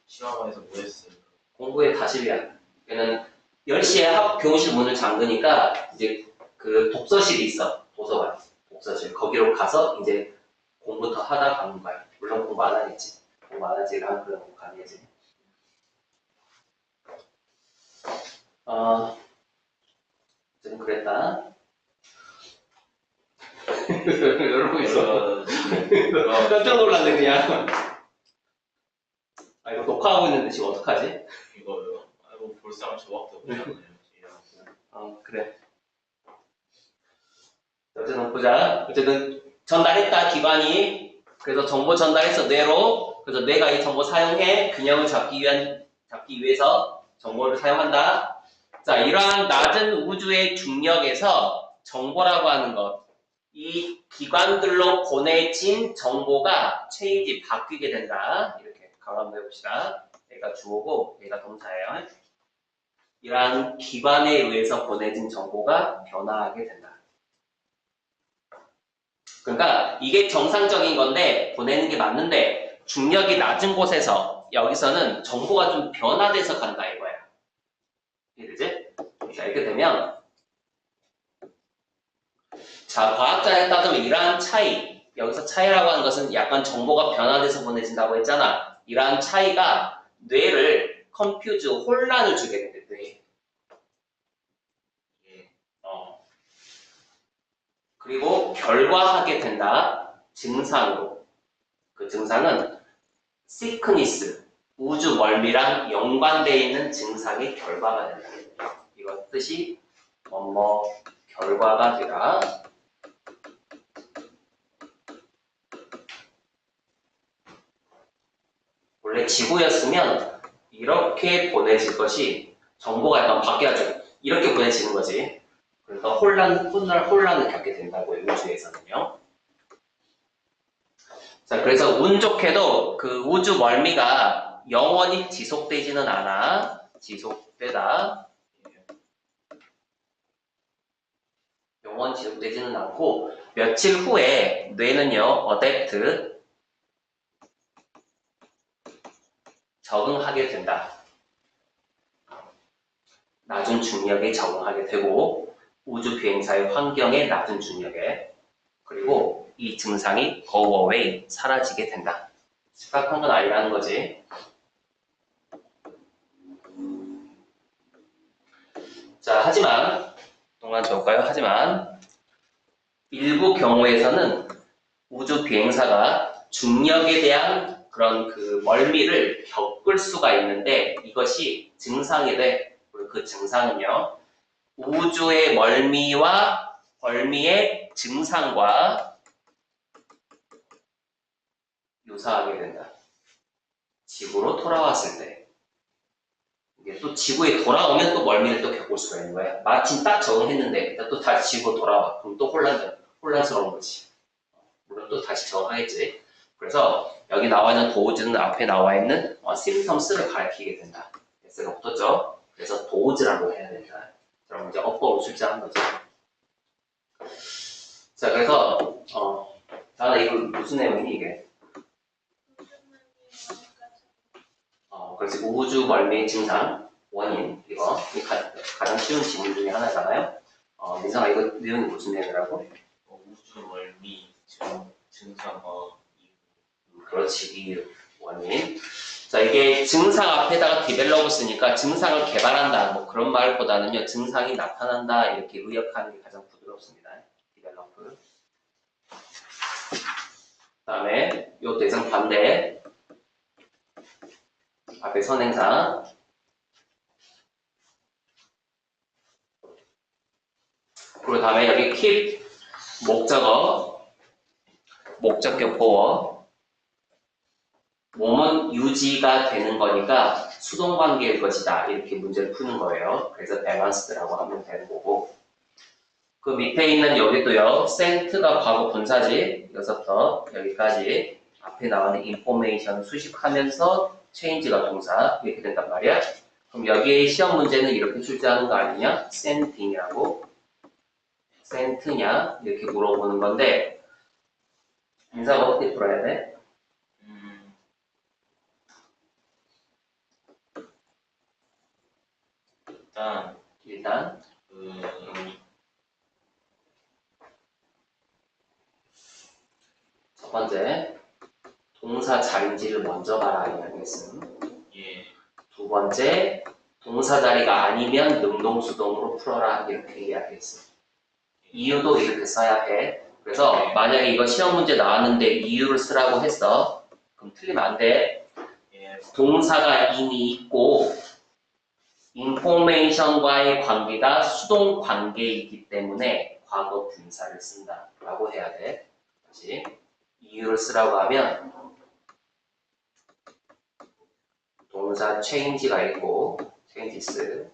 심화반에서 뭐 했어요? 공부에 다십이야. 걔는 10시에 교무실 문을 잠그니까 이제 그 독서실이 있어. 도서관. 독서실. 거기로 가서 이제 공부 더 하다 가는 거야. 물론 공부 안 하겠지. 공부 안 하지. 난 그런 공부 안 하지. 좀 그랬다. 여러분 있어. 깜짝 놀랐네, 그냥. 이거 녹화하고 있는데 지금 어떡하지? 이거요. 뭐 볼상은 저밖에 없잖아요. 그래. 어쨌든 보자. 어쨌든 전달했다, 기관이. 그래서 정보 전달해서 뇌로. 그래서 뇌가 이 정보 사용해 균형을 잡기 위해서 정보를 사용한다. 자, 이러한 낮은 우주의 중력에서 정보라고 하는 것. 이 기관들로 보내진 정보가 체인지 바뀌게 된다. 이렇게 가로 한번 해봅시다. 얘가 주어고 얘가 동사예요. 이러한 기관에 의해서 보내진 정보가 변화하게 된다. 그러니까 이게 정상적인 건데 보내는 게 맞는데 중력이 낮은 곳에서 여기서는 정보가 좀 변화돼서 간다 이거야. 이해되지? 자, 이렇게 되면 자, 과학자에 따르면 이러한 차이, 여기서 차이라고 하는 것은 약간 정보가 변화돼서 보내진다고 했잖아. 이러한 차이가 뇌를 컨퓨즈, 혼란을 주게 된대, 뇌에. 예. 그리고 결과하게 된다. 증상으로. 그 증상은 시크니스, 우주 멀미랑 연관되어 있는 증상의 결과가 된다. 이거 뜻이 결과가 되라. 원래 지구였으면 이렇게 보내질 것이 정보가 약간 바뀌어가지고 이렇게 보내지는 거지. 그러니까 혼란을 겪게 된다고요. 우주에서는요. 자, 그래서 운 좋게도 그 우주 멀미가 영원히 지속되지는 않아. 지속되다. 영원히 지속되지는 않고 며칠 후에 뇌는요, 어댑트 적응하게 된다. 낮은 중력에 적응하게 되고 우주 비행사의 환경에 낮은 중력에 그리고 이 증상이 go away 사라지게 된다. 심각한 건 아니라는 거지. 자, 하지만 동안 적을까요? 하지만 일부 경우에서는 우주 비행사가 중력에 대한 그런 그 멀미를 겪을 수가 있는데 이것이 증상이 돼. 그 증상은요. 우주의 멀미와 벌미의 증상과 유사하게 된다. 지구로 돌아왔을 때. 이게 또 지구에 돌아오면 또 멀미를 또 겪을 수가 있는 거야. 마침 딱 적응했는데 또 다시 지구로 돌아와. 그럼 또 혼란스러운 거지. 물론 또 다시 적응하겠지. 그래서 여기 나와 있는 도우즈는 앞에 나와 있는 심텀스를 가리키게 된다. S가 붙었죠? 그래서 도우즈라고 해야 된다. 그럼 이제 어법으로 출제한 거죠. 자, 그래서 자, 이거 무슨 내용이니 이게? 그렇지. 우주 멀미 증상 원인 이거 가장 쉬운 질문 중에 하나잖아요. 민성아 이거 내용이 무슨 내용이라고? 우주 멀미 증상과 이유. 그렇지. 이유 원인. 자, 이게 증상 앞에다가 디벨롭을 쓰니까 증상을 개발한다 뭐 그런 말보다는요 증상이 나타난다 이렇게 의역하는 게 가장 부드럽습니다. 디벨롭을. 그다음에 요 대상 반대 앞에 선행사. 그리고 다음에 여기 keep 목적어, 목적격 보어. 몸은 유지가 되는 거니까 수동관계일 것이다. 이렇게 문제를 푸는 거예요. 그래서 balanced라고 하면 되는 거고. 그 밑에 있는 여기도요. sent가 과거 분사지. 여기서부터 여기까지 앞에 나오는 information 수식하면서 change가 동사 이렇게 된단 말이야. 그럼 여기에 시험 문제는 이렇게 출제하는 거 아니냐? sending이라고. sent냐? 이렇게 물어보는 건데 인사가 어떻게 풀어야 돼? 일단 첫 번째 동사 자리인지를 먼저 봐라 이야기했음. 예. 두 번째 동사 자리가 아니면 능동수동으로 풀어라 이렇게 이야기했음. 이유도 이렇게 써야 해. 그래서 만약에 이거 시험 문제 나왔는데 이유를 쓰라고 했어. 그럼 틀리면 안 돼. 예. 동사가 이미 있고 인포메이션과의 관계가 수동 관계이기 때문에 과거 분사를 쓴다 라고 해야 돼. 다시 이유를 쓰라고 하면 동사 change가 있고 changes가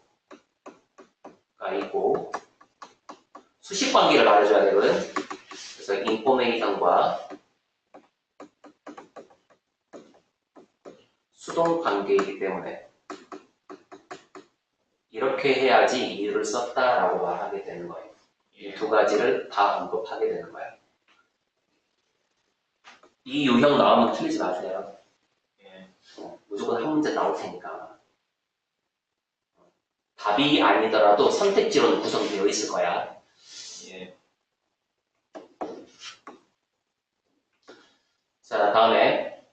있고 수식 관계를 말해줘야 되거든. 그래서 인포메이션과 수동 관계이기 때문에 이렇게 해야지 이유를 썼다라고 말하게 되는 거예요. 이 두 가지를 다 언급하게 되는 거예요. 이 유형 나오면 틀리지 마세요. 예. 무조건 한 문제 나올 테니까. 답이 아니더라도 선택지로는 구성되어 있을 거야. 예. 자, 다음에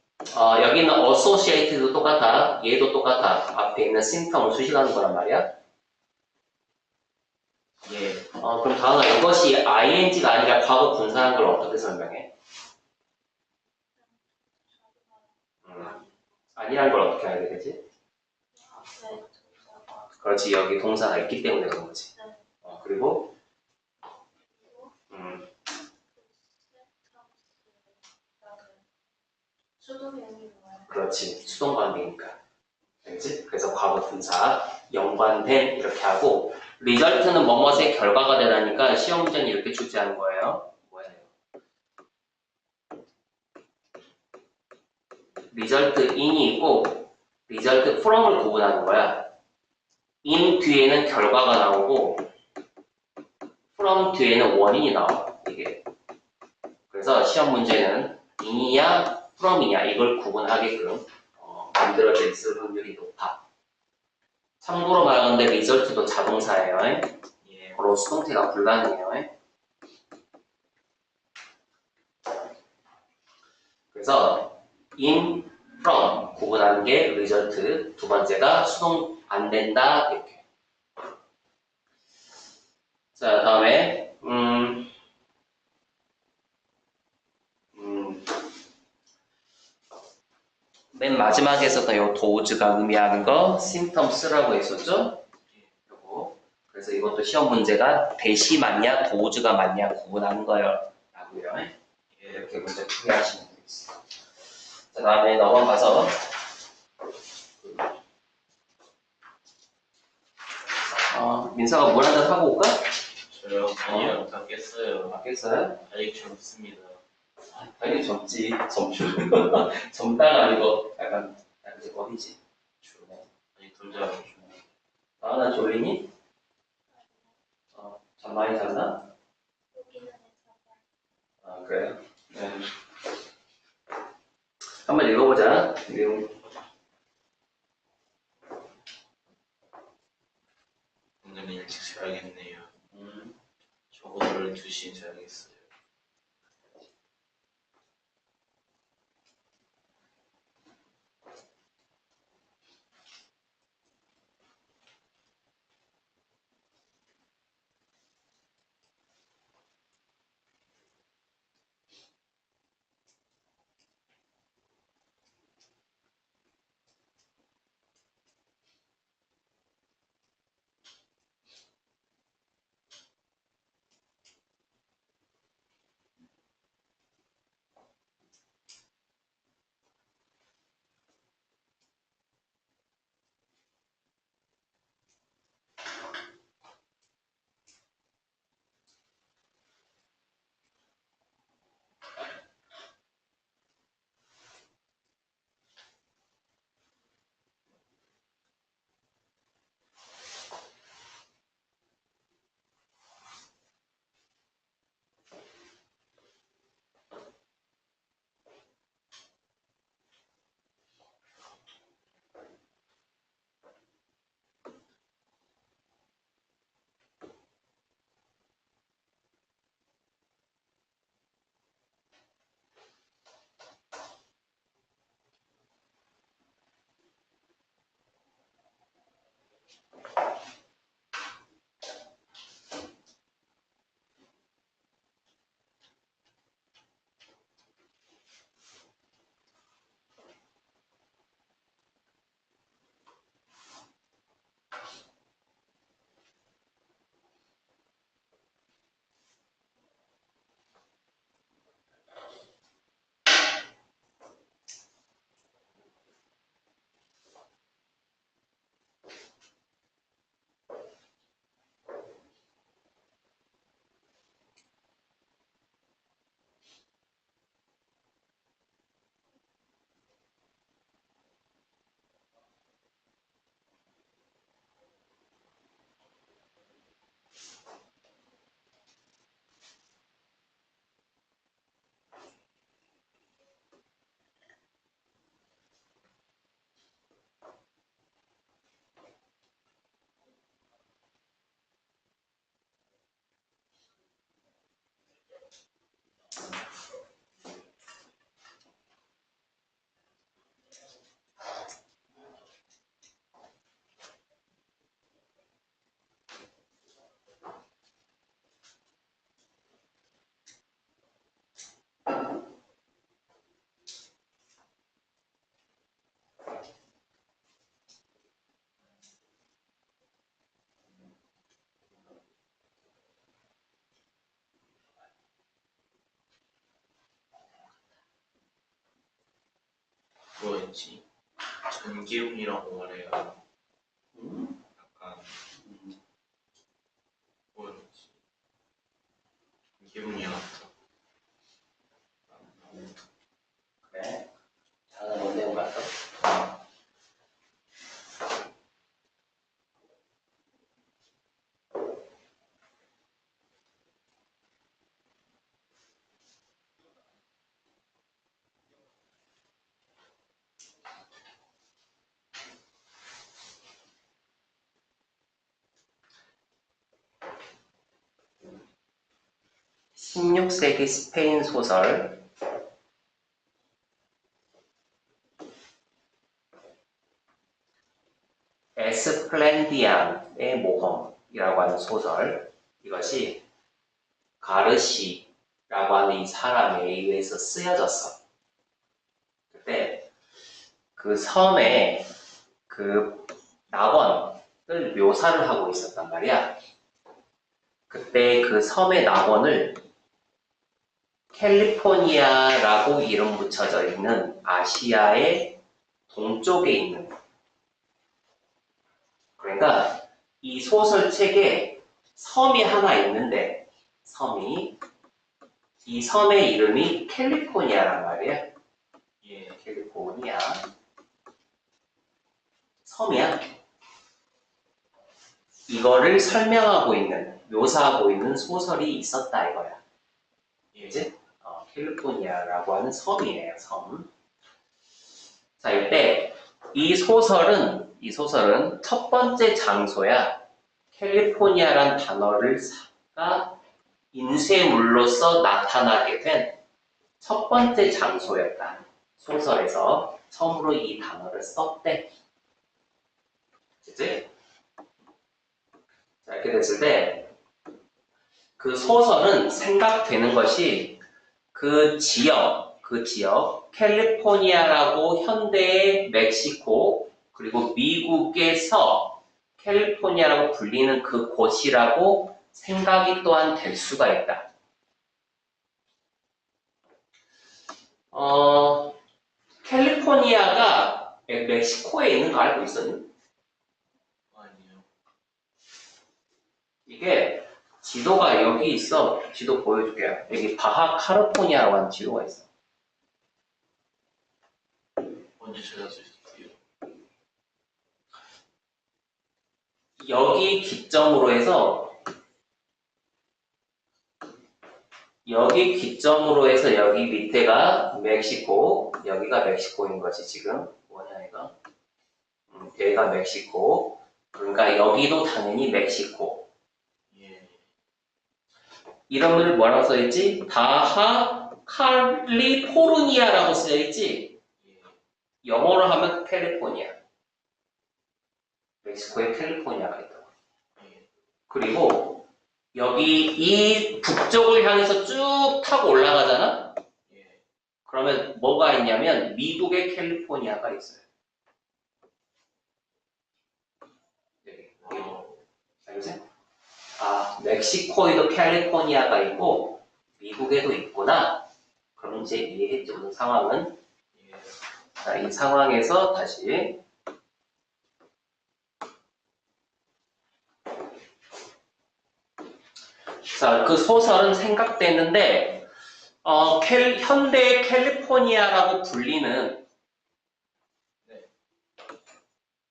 여기는 associated도 똑같아. 얘도 똑같아. 앞에 있는 symptom을 수식하는 거란 말이야. 예. 그럼 다음은 이것이 ing가 아니라 과거 분사한 걸 어떻게 설명해? 아니란 걸 어떻게 알게 되지? 그렇지, 여기 동사가 있기 때문에 그런 거지. 그리고 그렇지, 수동 관계니까. 알겠지? 그래서 과거 분사 연관된 이렇게 하고 리절트는 뭐뭇의 결과가 되라니까 시험 문제는 이렇게 출제하는 거예요. 뭐예요? 리절트 in이 있고 리절트 from을 구분하는 거야. in 뒤에는 결과가 나오고 from 뒤에는 원인이 나와. 이게. 그래서 시험 문제는 in이냐 from이냐 이걸 구분하게끔 만들어져 있을 확률이 높아. 참고로 말하는데 리절트도 자동사예요. 예. 바로 수동태가 불가능해요. 그래서 in, from 구분하는 게 리절트. 두 번째가 수동 안 된다 이렇게. 자, 다음에 맨 마지막에 있었던 이 도우즈가 의미하는 거 심텀스라고 했었죠? 요거. 그래서 그래서 이것도 시험 문제가 대시 맞냐 도우즈가 맞냐 구분하는 거예요. 라고요. 이렇게 문제 풀이 하시면 되겠습니다. 자, 다음에 넘어가서 민서가 물 한잔 하고 올까? 저요? 아니요, 다 깼어요. 맞겠어요? 아직 젊습니다. 당연히 젊지. 젊다가 아니고 약간 이제 어리지. 아직 덜 자라고. 나나 졸리니? 잠 많이 잤나? 그래요? 네. 한번 읽어보자. 내용. 오늘은 일찍 자야겠네요. 적어도 12시에 자야겠어요. 뭐였지? 전기훈이라고 말해요. 약간 뭐였지? 전기훈이었어. 그래. 자는 뭔 내용 같아? (16세기) 스페인 소설 에스플렌디안의 모험이라고 하는 소설, 이것이 가르시라고 하는 이 사람에 의해서 쓰여졌어. 그때 그 섬에 그 낙원을 묘사를 하고 있었단 말이야. 그때 그 섬의 낙원을 캘리포니아라고 이름 붙여져 있는 아시아의 동쪽에 있는, 그러니까 이 소설책에 섬이 하나 있는데 이 섬의 이름이 캘리포니아란 말이에요. 예. 캘리포니아 섬이야. 이거를 설명하고 있는, 묘사하고 있는 소설이 있었다 이거야. 이제 캘리포니아라고 하는 섬이에요. 섬. 자, 이때 이 소설은 첫 번째 장소야. 캘리포니아란 단어가 인쇄물로서 나타나게 된 첫 번째 장소였다. 소설에서 처음으로 이 단어를 썼대. 그치? 자, 이렇게 됐을 때 그 소설은 생각되는 것이 그 지역, 캘리포니아라고 현대의 멕시코, 그리고 미국에서 캘리포니아라고 불리는 그 곳이라고 생각이 또한 될 수가 있다. 캘리포니아가 멕시코에 있는 거 알고 있었니? 아니요. 이게 지도가 여기 있어. 지도 보여줄게요. 여기 바하 칼리포니아라고 하는 지도가 있어. 언제 찾을 수 있어요? 여기 기점으로 해서 여기 밑에가 멕시코, 여기가 멕시코인 거지 지금. 뭐냐 이거? 여기가 멕시코. 그러니까 여기도 당연히 멕시코. 예. 이름을 뭐라고 써있지? 바하 칼리포르니아라고 써있지? 예. 영어로 하면 캘리포니아. 멕시코에 캘리포니아가 있다고. 예. 그리고 여기 이 북쪽을 향해서 쭉 타고 올라가잖아? 예. 그러면 뭐가 있냐면 미국의 캘리포니아가 있어요. 여기. 알겠지? 아, 멕시코에도 캘리포니아가 있고 미국에도 있구나. 그럼 이제 이해했지 무슨 상황은? 예. 자, 이 상황에서 다시 자, 그 소설은 생각됐는데 현대의 캘리포니아라고 불리는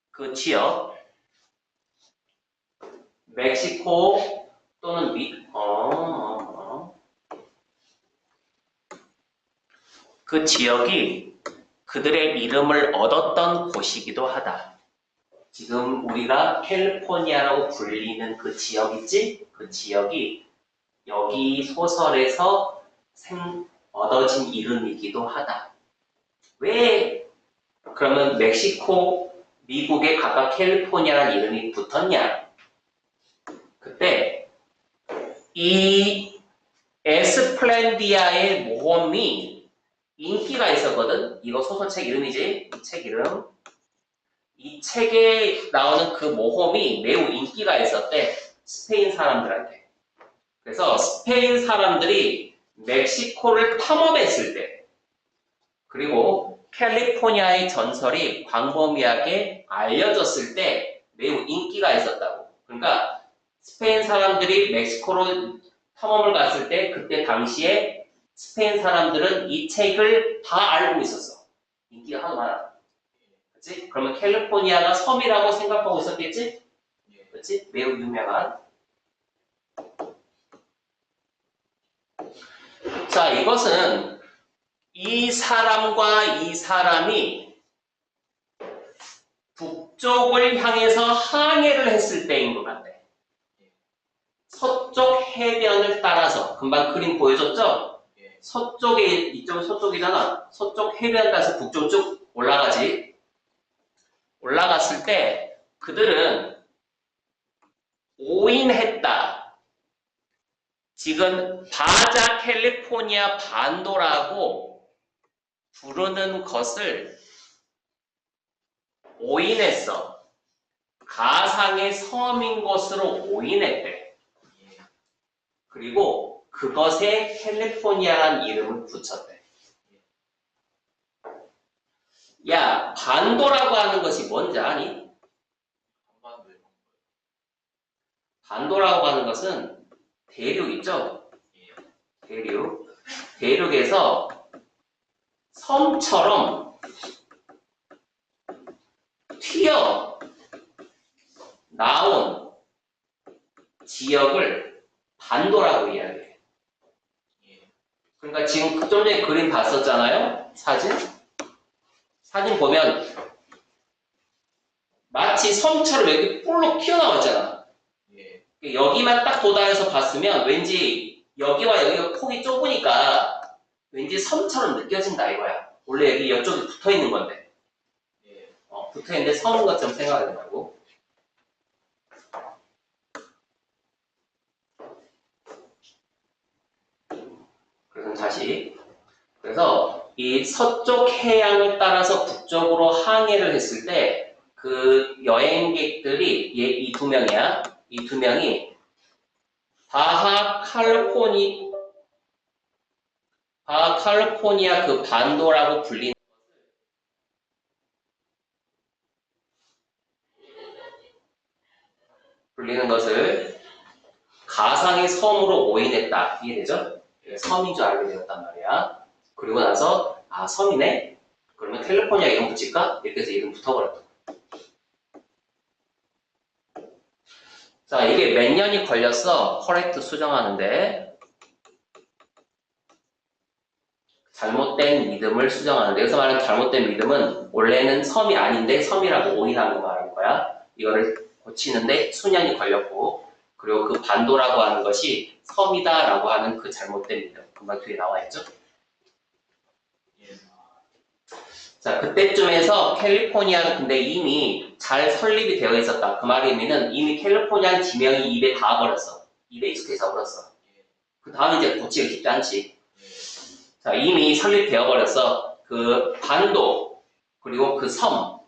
그 지역, 멕시코 또는 그 지역이 그들의 이름을 얻었던 곳이기도 하다. 지금 우리가 캘리포니아라고 불리는 그 지역 있지? 그 지역이 여기 소설에서 얻어진 이름이기도 하다. 왜 그러면 멕시코, 미국에 각각 캘리포니아라는 이름이 붙었냐? 그때 이 에스플렌디아의 모험이 인기가 있었거든. 이거 소설책 이름이지. 이 책 이름. 이 책에 나오는 그 모험이 매우 인기가 있었대. 스페인 사람들한테. 그래서 스페인 사람들이 멕시코를 탐험했을 때, 그리고 캘리포니아의 전설이 광범위하게 알려졌을 때 매우 인기가 있었다고. 그러니까 스페인 사람들이 멕시코로 탐험을 갔을 때 그때 당시에 스페인 사람들은 이 책을 다 알고 있었어. 인기가 하도 많아. 그렇지? 그러면 캘리포니아가 섬이라고 생각하고 있었겠지? 예. 그렇지? 매우 유명한. 자, 이것은 이 사람과 이 사람이 북쪽을 향해서 항해를 했을 때인 것 같아. 서쪽 해변을 따라서, 금방 그림 보여줬죠? 예. 서쪽에, 이쪽은 서쪽이잖아. 서쪽 해변 따라서 북쪽 쭉 올라가지. 올라갔을 때 그들은 오인했다. 지금 바자 캘리포니아 반도라고 부르는 것을 오인했어. 가상의 섬인 것으로 오인했대. 예. 그리고 그것에 캘리포니아라는 이름을 붙였대. 야, 반도라고 하는 것이 뭔지 아니? 한반도 이런 거. 반도라고 하는 것은 대륙 있죠? 예. 대륙. 대륙에서 섬처럼 튀어 나온 지역을 반도라고 이야기해. 예. 그러니까 지금 좀 전에 그림 봤었잖아요? 사진? 사진 보면 마치 섬처럼 여기 볼록 튀어나왔잖아. 예. 여기만 딱 도달해서 봤으면 왠지 여기와 여기가 폭이 좁으니까 왠지 섬처럼 느껴진다 이거야. 원래 여기 이쪽에 붙어있는 건데. 예. 붙어있는데 섬인 것처럼 생각이 된다고. 그래서 다시. 그래서 이 서쪽 해양을 따라서 북쪽으로 항해를 했을 때 그 여행객들이 이 두 명이야. 이 두 명이 바하 칼리포니아 그 반도라고 불리는 것을 가상의 섬으로 오인했다. 이해되죠? 섬인 줄 알게 되었단 말이야. 그리고 나서 섬이네? 그러면 캘리포니아 이름 붙일까? 이렇게 해서 이름 붙어버렸다. 자, 이게 몇 년이 걸렸어? 커렉트 수정하는데. 잘못된 믿음을 수정하는데, 여기서 말하는 잘못된 믿음은 원래는 섬이 아닌데 섬이라고 오인하는 거 말하는 거야. 이거를 고치는데 수년이 걸렸고, 그리고 그 반도라고 하는 것이 섬이다라고 하는 그 잘못된 믿음. 금방 뒤에 나와 있죠? 예. 자, 그때쯤에서 캘리포니아는 근데 이미 잘 설립이 되어 있었다. 그 말의 의미는 이미 캘리포니아는 지명이 입에 닿아버렸어. 입에 익숙해져 버렸어. 그 다음에 이제 고치기가 쉽지 않지. 자, 이미 설립되어 버렸어. 그 반도, 그리고 그 섬,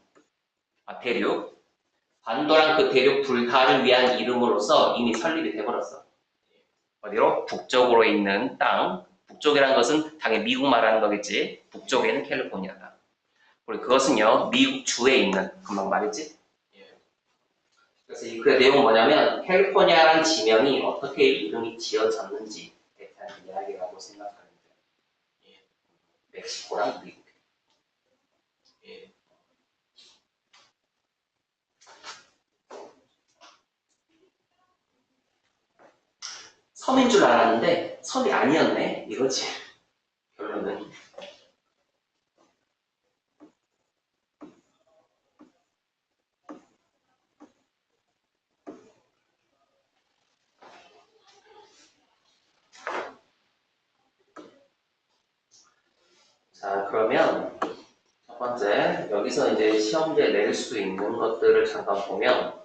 대륙. 반도랑 그 대륙 둘 다를 위한 이름으로서 이미 설립이 돼버렸어. 어디로? 북쪽으로 있는 땅. 북쪽이라는 것은 당연히 미국 말하는 거겠지. 북쪽에는 캘리포니아다. 그리고 그것은요, 미국 주에 있는, 금방 말했지? 그래서 이 글의 내용은 뭐냐면, 캘리포니아라는 지명이 어떻게 이름이 지어졌는지에 대한 이야기라고 생각하면 돼요. 멕시코랑 미국. 예. 섬인 줄 알았는데, 섬이 아니었네? 이거지. 결론은. 자, 그러면 첫 번째, 여기서 이제 시험지에 낼 수 있는 것들을 잠깐 보면,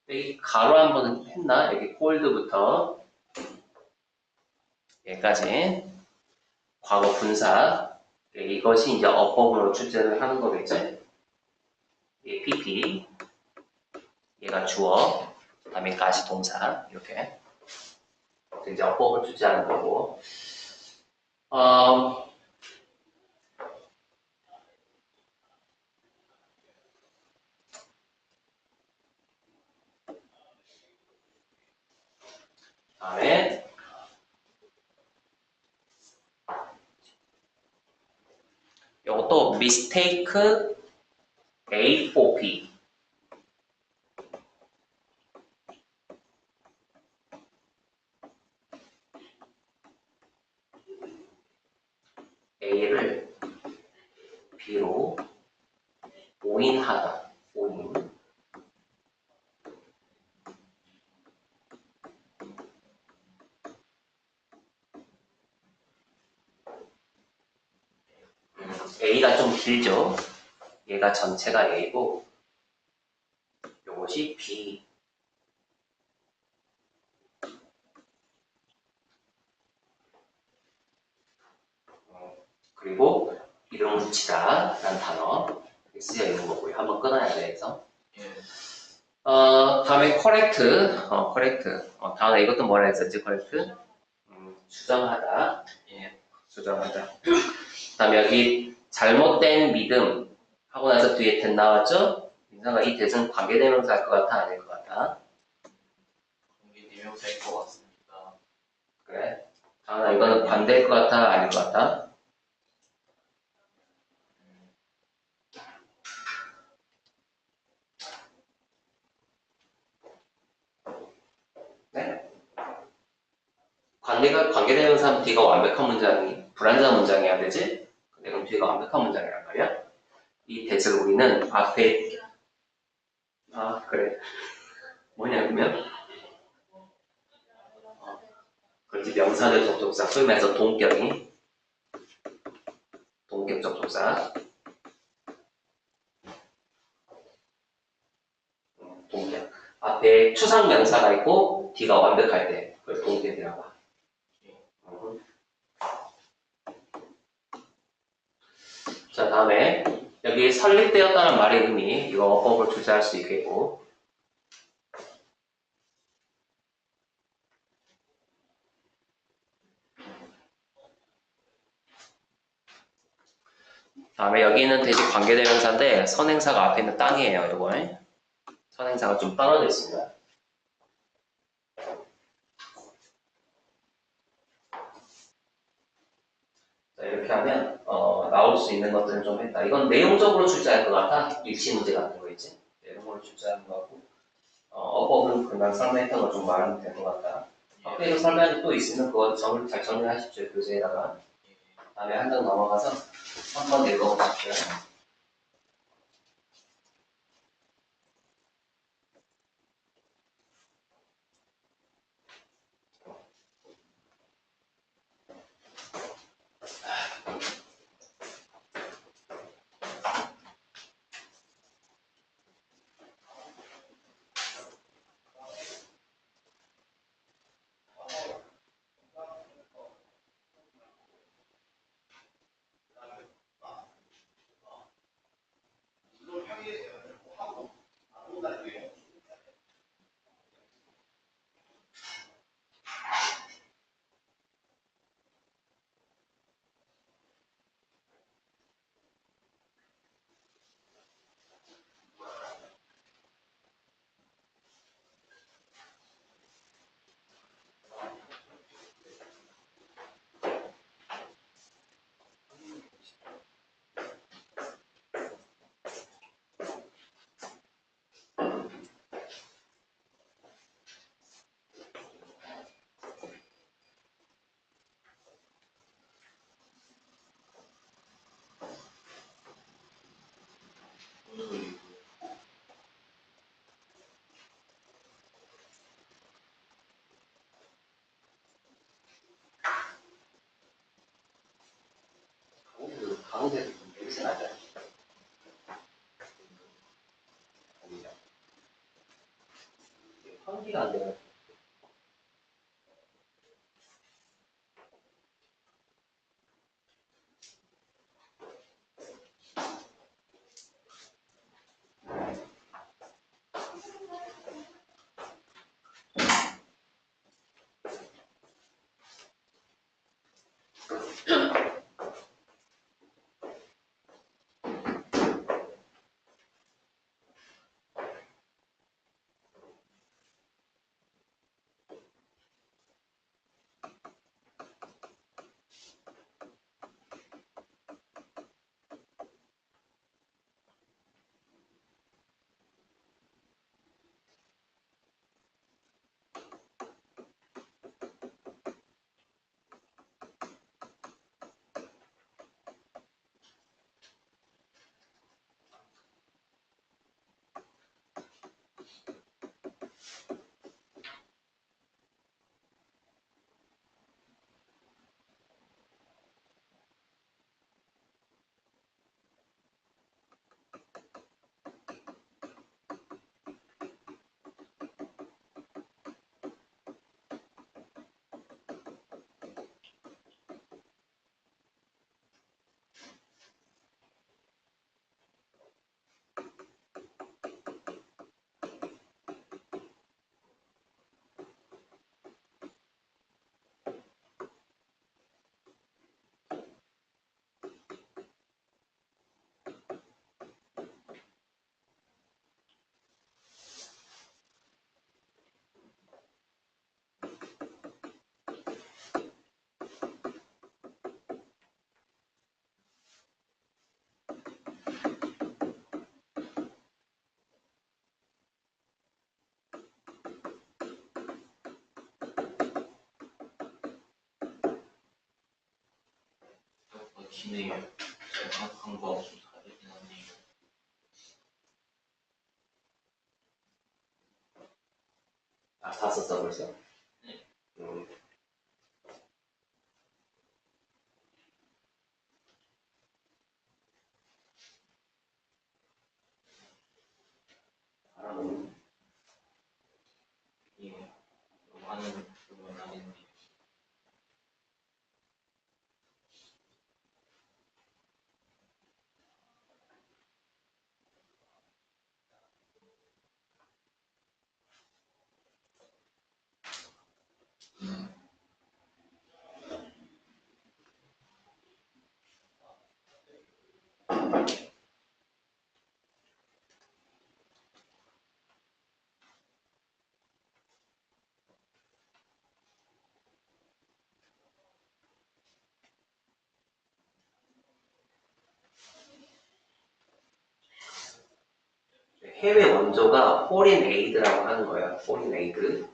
여기 가로 한번 했나? 여기 홀드부터 여기까지 과거 분사. 이것이 이제 어법으로 출제를 하는 거겠지? 이게 PP, 얘가 주어, 그 다음에 가시 동사, 이렇게. 이제 어법을 출제하는 거고. 다음에 이것도 mistake A4P. A를 B로 오인하다. 오인. A가 좀 길죠? 얘가 전체가 A고 요것이 B. 그리고 이름 붙이다 라는 단어 쓰여 있는 거고요. 한번 끊어야 돼서. 예. 다음에 correct. correct. 다음에 이것도 뭐라 했었지, correct? 수정하다. 예. 수정하다. 다음에 여기 잘못된 믿음 하고 나서 뒤에 that 나왔죠? 민상아, 이 that은 관계대명사 할 것 같아? 아닐 것 같아? 관계대명사일 것 같습니다. 그래? 다음에 이거는 반대일 것 같아? 아닐 것 같아? 네? 관계대명사 하면 뒤가 완벽한 문장이, 불완전한 문장이어야 되지? 근데 그럼 뒤가 완벽한 문장이란 말이야? 이 that을 우리는 앞에, 그래. 뭐냐면, 그렇지, 명사절 접속사, 소위 말해서 동격이, 동격 접속사, 동격. 앞에 추상 명사가 있고, 뒤가 완벽할 때, 그걸 동격이라고 하. 자, 다음에, 여기 설립되었다는 말의 의미, 이거 어법을 투자할 수 있겠고, 다음에 여기는 대신 관계대명사인데, 선행사가 앞에 있는 땅이에요, 이거. 선행사가 좀 떨어져 있습니다. 자, 이렇게 하면 나올 수 있는 것들을 좀 했다. 이건 내용적으로 출제할 것 같아. 일시 문제 같은 거 있지. 내용으로 출제하는 거고 어법은 금방 설명했던 거 좀 말하면 될 것 같다. 학교에서 설명이 또 있으면 그거 잘 정리하십시오. 교재에다가. 다음에 한 장 넘어가서 한번 읽어보십시오. 가운데서 좀 냄새 나죠? 환기가 안 되는. 기네요. 제가 한거 없으면 다 되긴 하네요. 아, 다 썼어 벌써? 네. 음. 예. 많은 부분 아닌데. 해외 원조가 foreign aid라고 하는 거예요. foreign aid.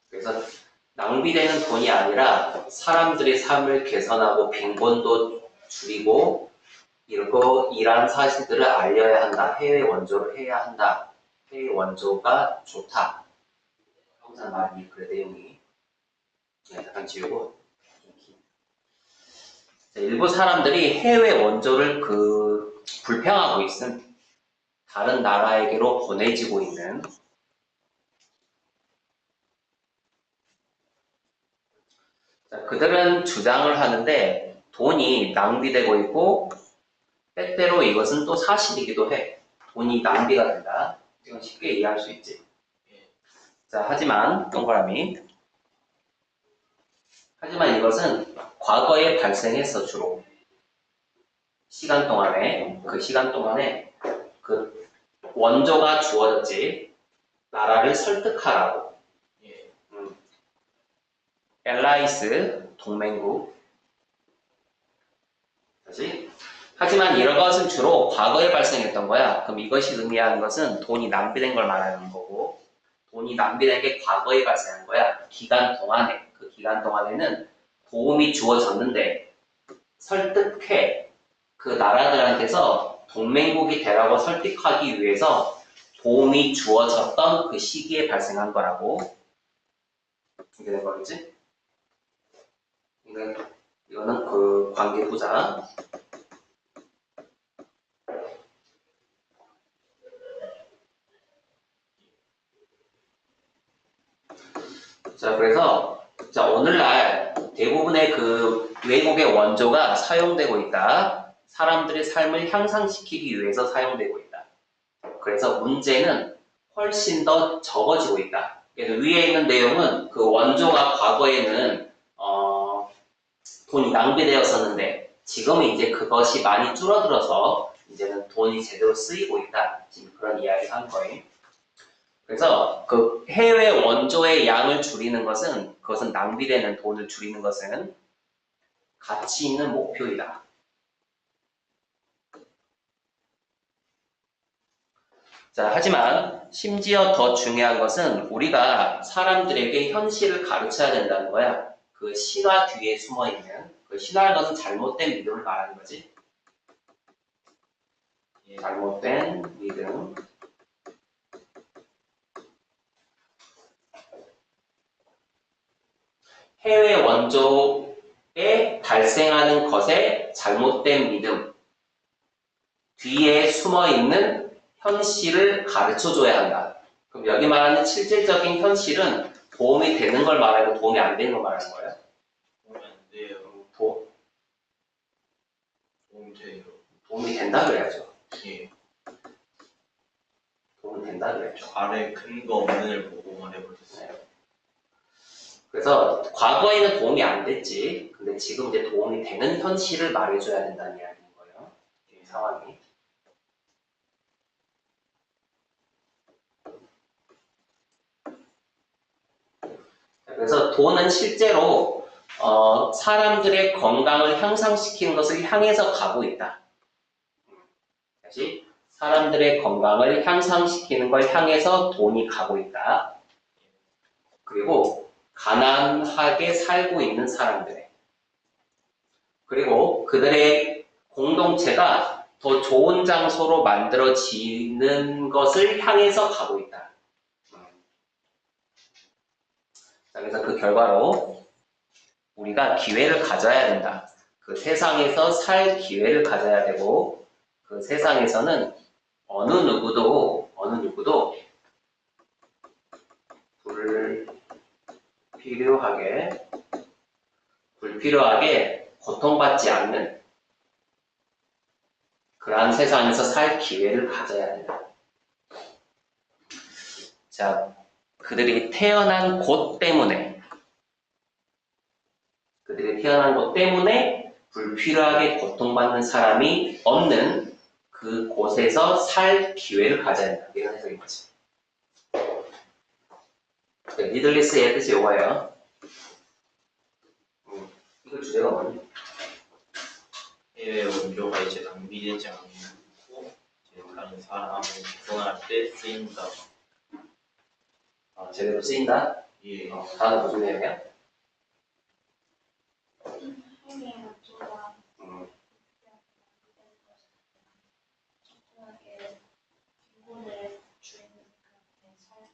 그래서 낭비되는 돈이 아니라 사람들의 삶을 개선하고 빈곤도 줄이고 이러한 사실들을 알려야 한다. 해외 원조를 해야 한다. 해외 원조가 좋다. 항상 많이 그래 내용이. 네, 잠깐 지우고. 일부 사람들이 해외 원조를 불평하고 있음. 다른 나라에게로 보내지고 있는. 자, 그들은 주장을 하는데 돈이 낭비되고 있고 때때로 이것은 또 사실이기도 해. 돈이 낭비가 된다. 이건 쉽게 이해할 수 있지. 자, 하지만 동그라미. 하지만 이것은 과거에 발생했어 주로. 그 시간 동안에 그 원조가 주어졌지. 나라를 설득하라고. 예. 엘라이스 동맹국. 다시. 하지만 이런 것은 주로 과거에 발생했던 거야. 그럼 이것이 의미하는 것은 돈이 낭비된 걸 말하는 거고, 돈이 낭비된 게 과거에 발생한 거야. 그 기간 동안에는 도움이 주어졌는데 설득해. 그 나라들한테서 동맹국이 되라고 설득하기 위해서 도움이 주어졌던 그 시기에 발생한 거라고. 이게 된 거겠지? 이거는 그 관계부자. 자, 그래서 오늘날 대부분의 그 외국의 원조가 사용되고 있다. 사람들의 삶을 향상시키기 위해서 사용되고 있다. 그래서 문제는 훨씬 더 적어지고 있다. 그래서 위에 있는 내용은 그 원조가 과거에는 돈이 낭비되었었는데 지금은 이제 그것이 많이 줄어들어서 이제는 돈이 제대로 쓰이고 있다. 지금 그런 이야기를 한 거예요. 그래서 그 해외 원조의 양을 줄이는 것은 그것은 낭비되는 돈을 줄이는 것은 가치 있는 목표이다. 자, 하지만 심지어 더 중요한 것은 우리가 사람들에게 현실을 가르쳐야 된다는 거야. 그 신화 뒤에 숨어 있는 그 신화라는 것은 잘못된 믿음을 말하는 거지. 잘못된 믿음. 해외 원조에 발생하는 것에 잘못된 믿음. 뒤에 숨어 있는 현실을 가르쳐줘야 한다. 그럼 여기 말하는 실질적인 현실은 도움이 되는 걸 말하고 도움이 안 되는 걸 말하는 거예요? 도움이 안 돼요. 도움이 돼요. 도움이 된다 그래야죠. 예. 도움이 된다 그래야죠. 아래 근거 없는 을 보고 말해버렸어요. 네. 그래서 과거에는 도움이 안 됐지. 근데 지금 이제 도움이 되는 현실을 말해줘야 된다는 이야기인 거예요. 이 상황이. 그래서 돈은 실제로 사람들의 건강을 향상시키는 것을 향해서 가고 있다. 다시 사람들의 건강을 향상시키는 걸 향해서 돈이 가고 있다. 그리고 가난하게 살고 있는 사람들. 그리고 그들의 공동체가 더 좋은 장소로 만들어지는 것을 향해서 가고 있다. 자, 그래서 그 결과로 우리가 기회를 가져야 된다. 그 세상에서 살 기회를 가져야 되고 그 세상에서는 어느 누구도 불필요하게 고통받지 않는 그러한 세상에서 살 기회를 가져야 된다. 자, 그들이 태어난 곳 때문에 불필요하게 고통받는 사람이 없는 그 곳에서 살 기회를 가져야 된다. 이런 해석인 거지. 니들리스의 뜻이 이거예요. 이거 주제가 뭐니? 해외 원조가 이제 낭비되지 않고 이제 다른 사람을 구원할 때 쓰인다. 제대로 쓰인다? 예. 다음 무슨 내용이야? 해외 원조가 적절하게 빈곤을 줄이는 그런 살.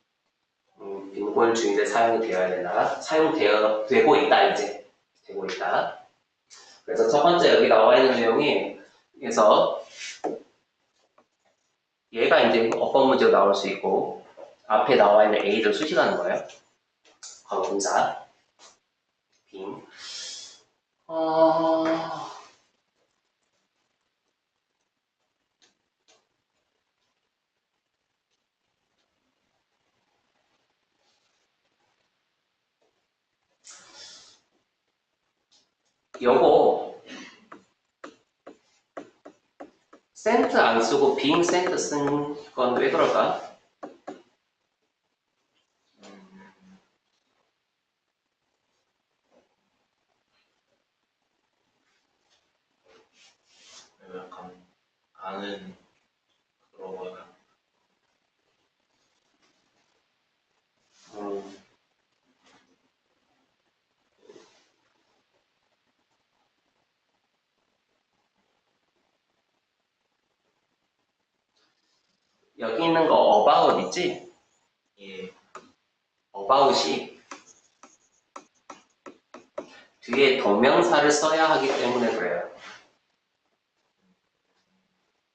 빈곤주의제 사용이 되어야 된다. 되고 있다, 이제. 되고 있다. 그래서 첫 번째 여기 나와 있는 내용이, 그래서 얘가 이제 어법 문제로 나올 수 있고, 앞에 나와 있는 A를 수식하는 거예요. 과거 분사. 빈. 요거 센트 안 쓰고 빙 센트 쓴 건 왜 그럴까? 약간 아는 그러거나 여기 있는 거 about 있지? 예. about이 뒤에 동명사를 써야 하기 때문에 그래요.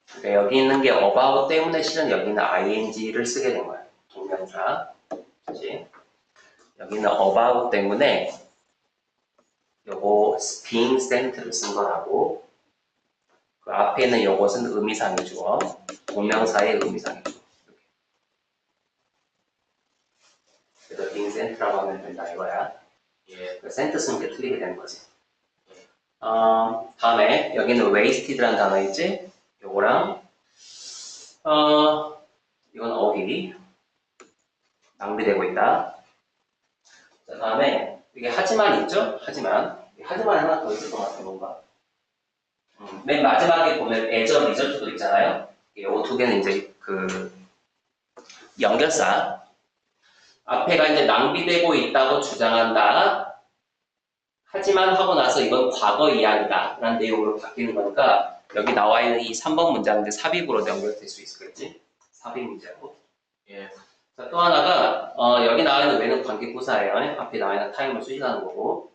그러니까 여기 있는 게 about 때문에 실은 여기는 ing를 쓰게 된 거야. 동명사. 그치? 여기는 about 때문에 요거 being sent를 쓴 거라고. 그 앞에는 요것은 의미상의 주어, 동명사의 의미상의 주어. 이렇게. 그래서 being sent라고 하면 된다 이거야. 예. 센트 쓰는 게 틀리게 되는 거지. 다음에 여기는 wasted라는 단어 있지? 요거랑 이건 어휘 낭비되고 있다. 자, 다음에 이게 하지만 있죠? 하지만 하나 더 있을 것 같아 뭔가. 맨 마지막에 보면 as a result도 있잖아요. 요거 두 개는 이제 그 연결사. 앞에가 이제 낭비되고 있다고 주장한다. 하지만 하고 나서 이건 과거 이야기다 라는 내용으로 바뀌는 거니까 여기 나와 있는 이 3번 문장인데 삽입으로 연결될 수 있겠지? 삽입 문제로. 예. 자, 또 하나가 여기 나와 있는 왜는 관계부사예요. 앞에 나와 있는 타임을 수식하는 거고.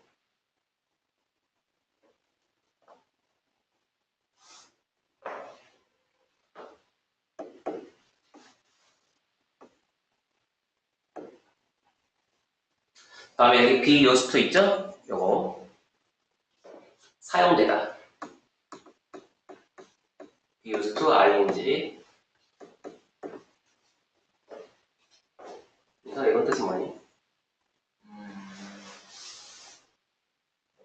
다음에 여기 be used to 있죠? 요거 사용되다. be used to ing. 그래서 이건 뜻이 뭐니?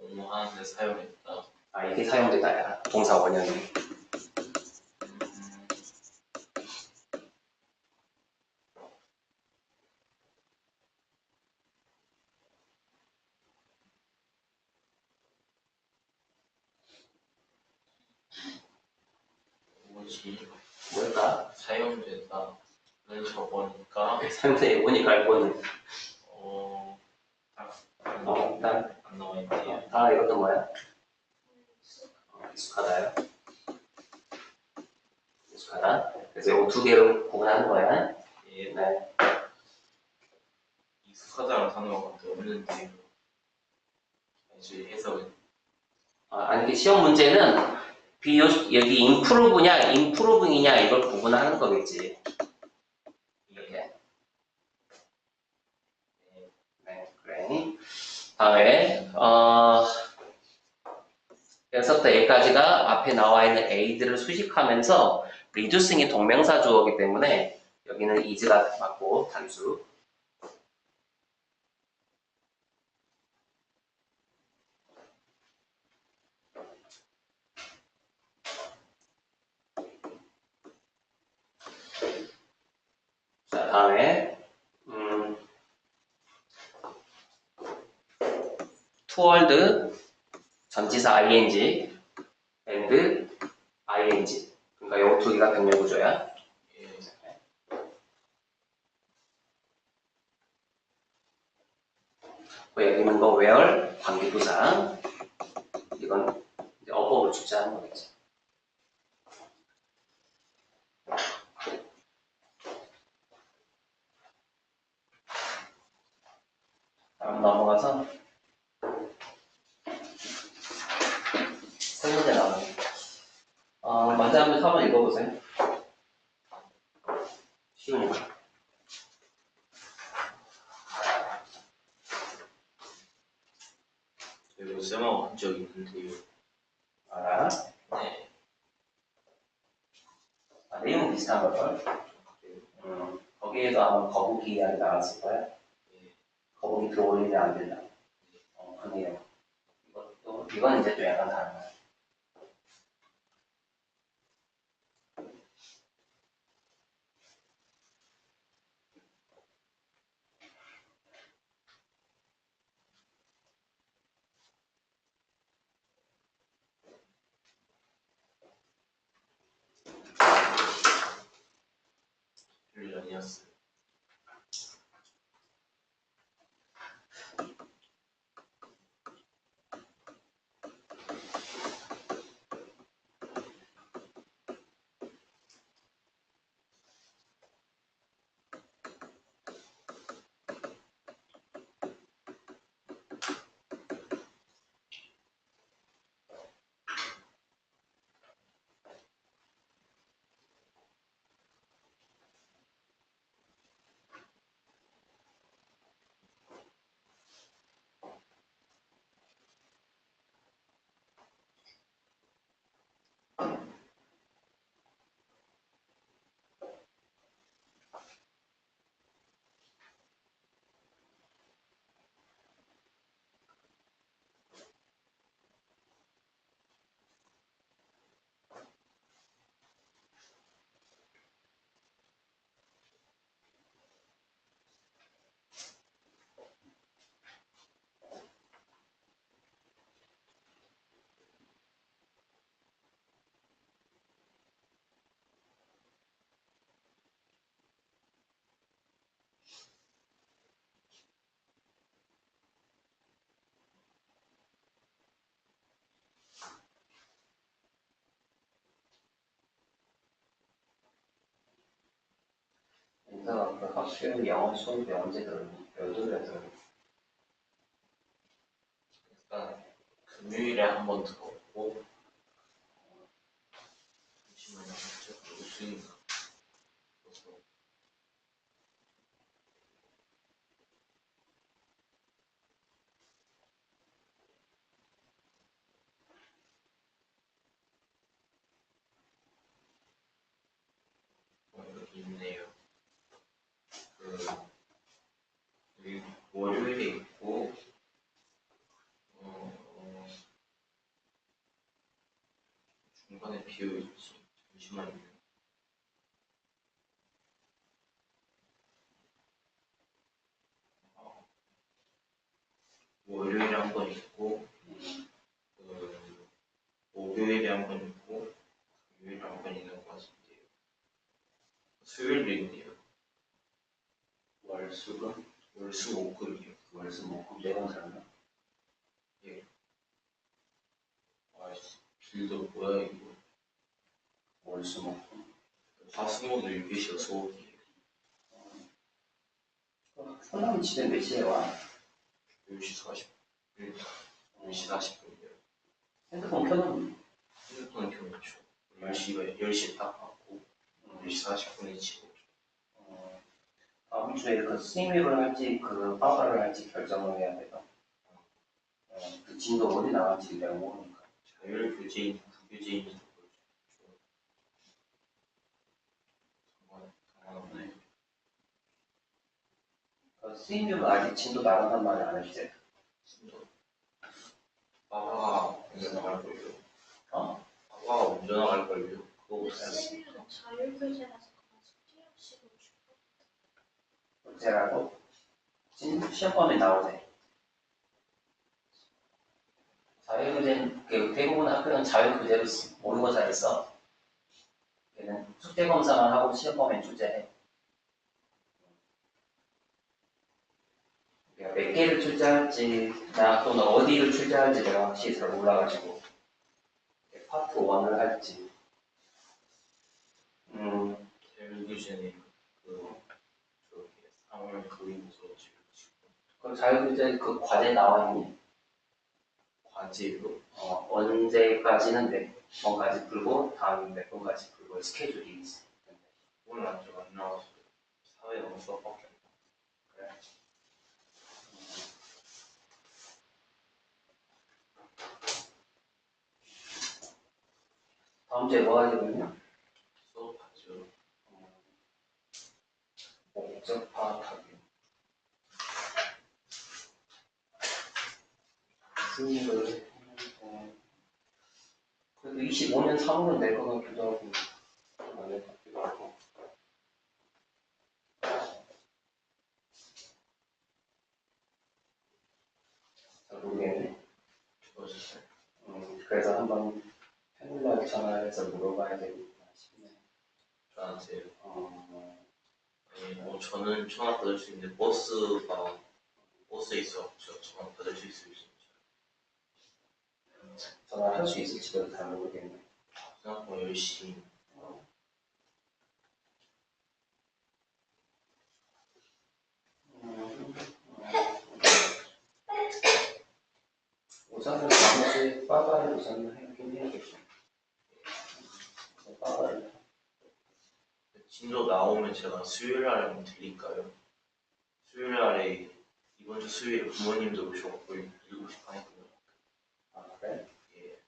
업무하는데 사용했다. 이게 사용되다야. 동사 원형이. 뭐지? 뭘까? 사용됐다는 적으니까 사용되다 보니까 이거는 딱 안 나와 있네요. 아, 이것도 뭐야? 익숙. 익숙하다요. 익숙하다. 그래서 이 두 개로 구분하는 거야. 예, 네. 익숙하다는 단어가 또 없는데 사실 해석은 아니, 이게 시험 문제는 여기 improve냐, improving이냐 이걸 구분하는 거겠지. 이렇게. 네, 그래. 다음에 여기서부터 여기까지가 앞에 나와 있는 a들을 수식하면서 reducing이 동명사 주어이기 때문에 여기는 is가 맞고 단수. 자, 다음에 toward 전치사 ing and ing. 그러니까 요 두 개가 병렬 구조야. 예, 여기 있는 거 where 관계부사. 이건 이제 어법을 출제하는 거겠지. 다음 넘어가서 세 문제 나오네. 먼저 한번 4번 읽어보세요. 쉬우니까. 그리고 쌤하고 한 적이 있는데요. 알아? 네, 내용은 비슷한 걸걸? 거기에도 아마 거북이 이야기 나왔을 거야. 예, 거북이 들어오는데 안 된다. 그 내용. 이건 이제 좀 약간 다른 거야. 별일 아니었어요. 그래서 그 학교 영어 수업이 언제 들었니? 몇 월에 들었니? 일단 금요일에 한 번 들어오고 잠시만요. 저 무슨인가 그래서 여기 있네요. 그 여기 월요일에 있고 어, 중간에 비어 있지. 잠시만요. 월요일에 한 번 있고 그 목요일에 한 번 있고 금요일에 한 번 있는 것 같은데요. 수요일도 있네요. 월수금? 월수목금이요. 월수목금 네번 들었나? 아이씨, 빌더 뭐야 이거? 월수목. 화수목도 6개시가 수목이에요. 사람 집에 몇 시에 와? 10시 40분. 10시 40분이에요. 핸드폰 켜놓으면 핸드폰은 켜놓죠. 10시에 딱 받고 10시 40분에 집에 오죠. 다음 주에 그 스님을 할지 그 빠바를 할지 결정을 해야 돼요. 그 진도 어디 나갈지 내가 모르니까. 자율교재인, 부교재인이 상관없나요? 스님은 아직 진도 나간단 말이 안 해주세요. 진짜 빠바가 먼저 나갈 걸요. 빠바가 먼저 나갈 걸요. 그거 못해요. 쌤은 자율교재라서 그만 숙제형식으로 주고 제가도 시험범에 나오세. 자율교재 그 대부분 학교는 자율교재로 모의고사를 써. 얘는 숙제 검사만 하고 시험범에 출제해. 몇 개를 출제할지나 또는 어디를 출제할지 내가 확실히 잘 몰라가지고 파트 1을 할지. 자율교재는 저기 3월 그림에서 지금 그 자율교재 그 과제 나와 있니? 과제로 언제까지는 몇 번까지 풀고 다음 몇 번까지 풀고 스케줄이 있어. 오늘 안 나와서 사회 너무 수업밖에 안 그래. 다음 주에 뭐 하게 되냐? 수업하죠. 목적 파악하기. 승리를 그래도 25년 3월은 낼 것 같기도 하고 안 낼 것 같기도 하고. 잘 모르겠네. 좋아졌어요. 그래서 한번 평일날 전화해서 물어봐야 되겠다 싶네. 저한테 어, 저는 전화 받을 수 있는데 버스에 있어 제가 전화 받을 수 있을지 전화할 수 있을지도 잘 모르겠네. 생각보다 열심히 우선은 다음 주에 빠바를 우선 하긴 해야겠죠. 빠바를. 진도 나오면 제가 수요일 날에 한번 들릴까요? 수요일 날에 이번 주 수요일에 부모님들 오셔갖고 7시 반에 끝나요. 아 그래? 예.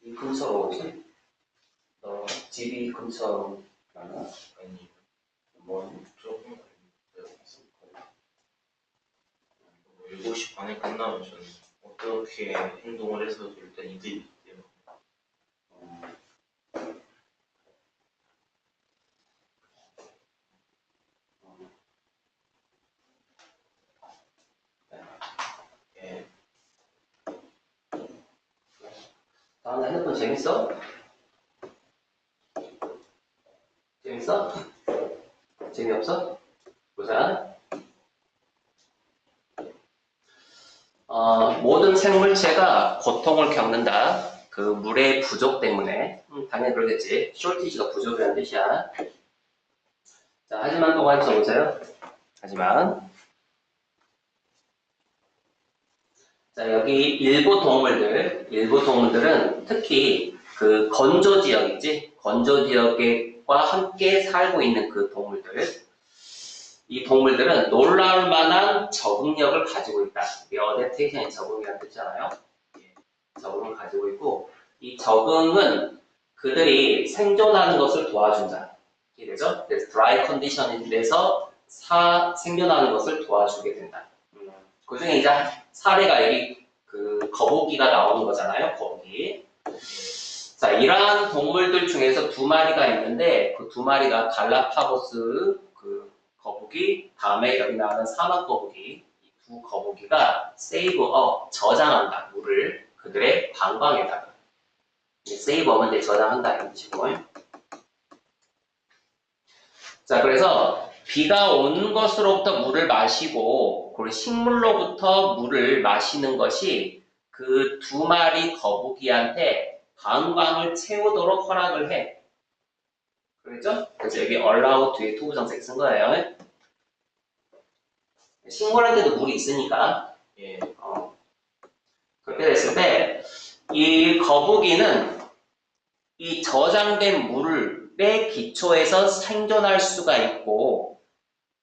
이 근처로 오지? 너 집이 근처로 나나? 아니 뭐 조금 걸려요. 7시 반에 끝나면 저는 어떻게 행동을 해서도 일단 이들이 있기 때문에 예. 다음 핸드폰 재밌어? 재밌어? 재미없어? 보자. 모든 생물체가 고통을 겪는다. 그 물의 부족 때문에. 당연히 그러겠지. 쇼티지가 부족이라는 뜻이야. 자, 하지만 동안 써보세요. 하지만. 자, 여기 일부 동물들은 특히 그 건조 지역 있지? 건조 지역과 함께 살고 있는 그 동물들. 이 동물들은 놀라울 만한 적응력을 가지고 있다. 이게 어댑테이션이 적응이라는 뜻이잖아요. 적응을 가지고 있고, 이 적응은 그들이 생존하는 것을 도와준다. 이게 되죠? 그래서 드라이 컨디션에서 생존하는 것을 도와주게 된다. 그 중에 이제 사례가 여기 그 거북이가 나오는 거잖아요. 거북이. 자, 이러한 동물들 중에서 두 마리가 있는데 그 두 마리가 갈라파고스 그 거북이, 다음에 여기 나오는 사막 거북이, 이 두 거북이가 세이브업, 저장한다. 물을 그들의 방광에다가. 세이브업은 이제 저장한다. 이런 뜻이고. 자, 그래서 비가 온 것으로부터 물을 마시고 그리고 식물로부터 물을 마시는 것이 그 두 마리 거북이한테 방광을 채우도록 허락을 해. 그렇죠? 그래서 여기 allow 뒤에 to 부정색 쓴 거예요. 식물한테도 물이 있으니까 예. 그렇게 됐을 때 이 거북이는 이 저장된 물의 기초에서 생존할 수가 있고